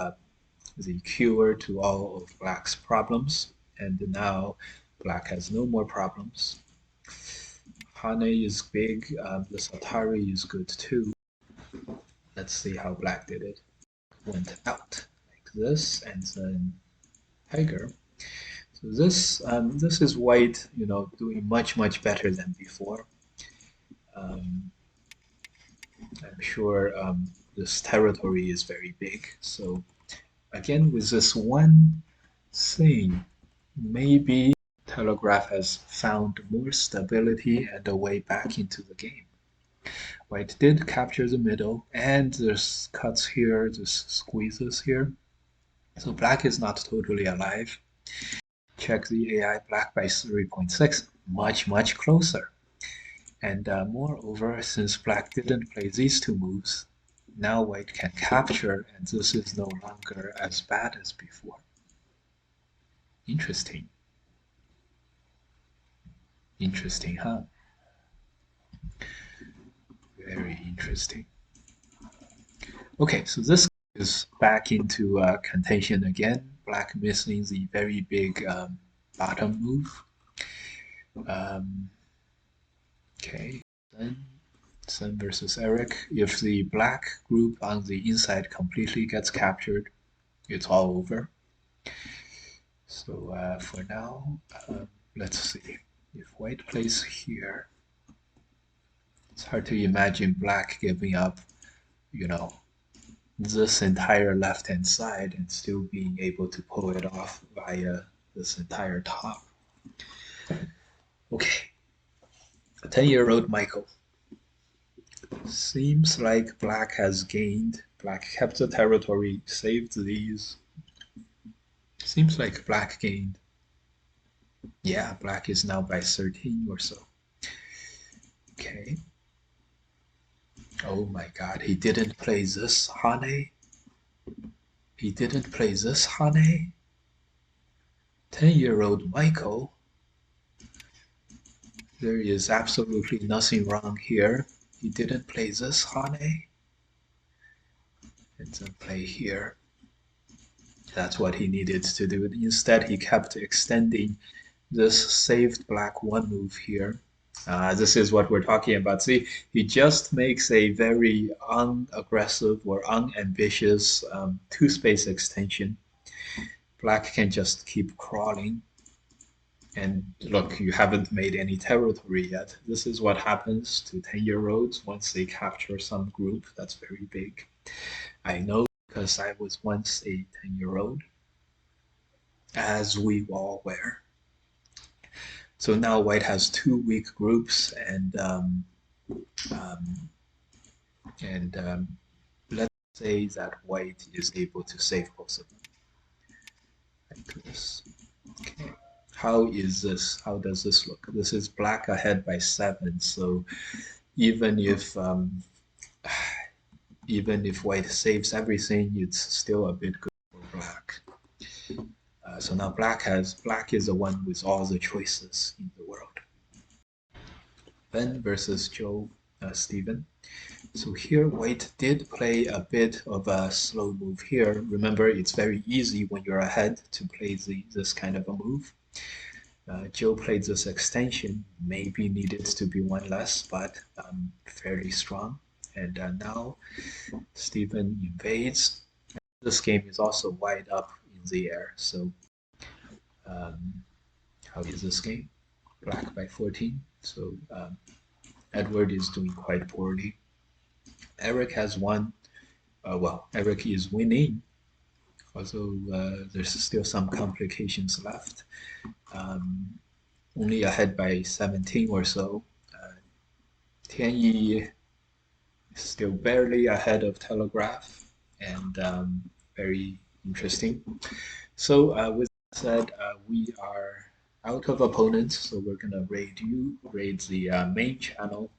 cure to all of black's problems, and now black has no more problems. Hane is big. This Atari is good too. Let's see how black did it. Went out like this, and then tiger. So this is white, doing much better than before. I'm sure this territory is very big. So again, with this one thing, maybe Telegraph has found more stability and a way back into the game. White did capture the middle, and there's cuts here, there's squeezes here. So black is not totally alive. Check the AI, black by 3.6, much closer. And moreover, since black didn't play these 2 moves, now white can capture, and this is no longer as bad as before. Interesting. Interesting, huh? Very Interesting. Okay, so this is back into contention again. Black missing the very big bottom move. Okay, then Sun versus Eric. If the black group on the inside completely gets captured, it's all over. So for now, let's see. If white plays here, it's hard to imagine black giving up, you know, this entire left-hand side and still being able to pull it off via this entire top. Okay, 10-year-old Michael. Seems like black has gained. Black kept the territory, saved these. Seems like black gained. Yeah, black is now by 13 or so. Okay. Oh my god, he didn't play this Hane. He didn't play this Hane. 10-year-old Michael. There is absolutely nothing wrong here. He didn't play this Hane. And then play here. That's what he needed to do. Instead, he kept extending this saved black one move here. This is what we're talking about. See, he just makes a very unaggressive or unambitious two-space extension. Black can just keep crawling. And look, you haven't made any territory yet. This is what happens to 10-year-olds once they capture some group that's very big. I know because I was once a 10-year-old, as we all were. So now white has two weak groups, and let's say that white is able to save both of them, like this. Okay. How is this? How does this look? This is black ahead by 7. So even if white saves everything, it's still a bit good for black. So now black is the one with all the choices in the world. Ben versus Joe, Stephen. So here white did play a bit of a slow move here. Remember, it's very easy when you're ahead to play this kind of a move. Joe played this extension, maybe needed to be one less, but fairly strong. And now Stephen invades. This game is also wide up in the air. So how is this game? Black by 14. So Edward is doing quite poorly. Eric has won. Well, Eric is winning, although there's still some complications left. Only ahead by 17 or so. Tianyi is still barely ahead of Telegraph, and very interesting. So with that said, we are out of opponents, so we're gonna raid the main channel,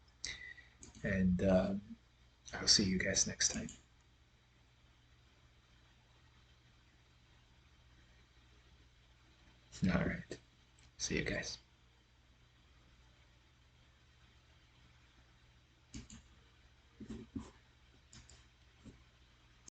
and I'll see you guys next time. All right, see you guys.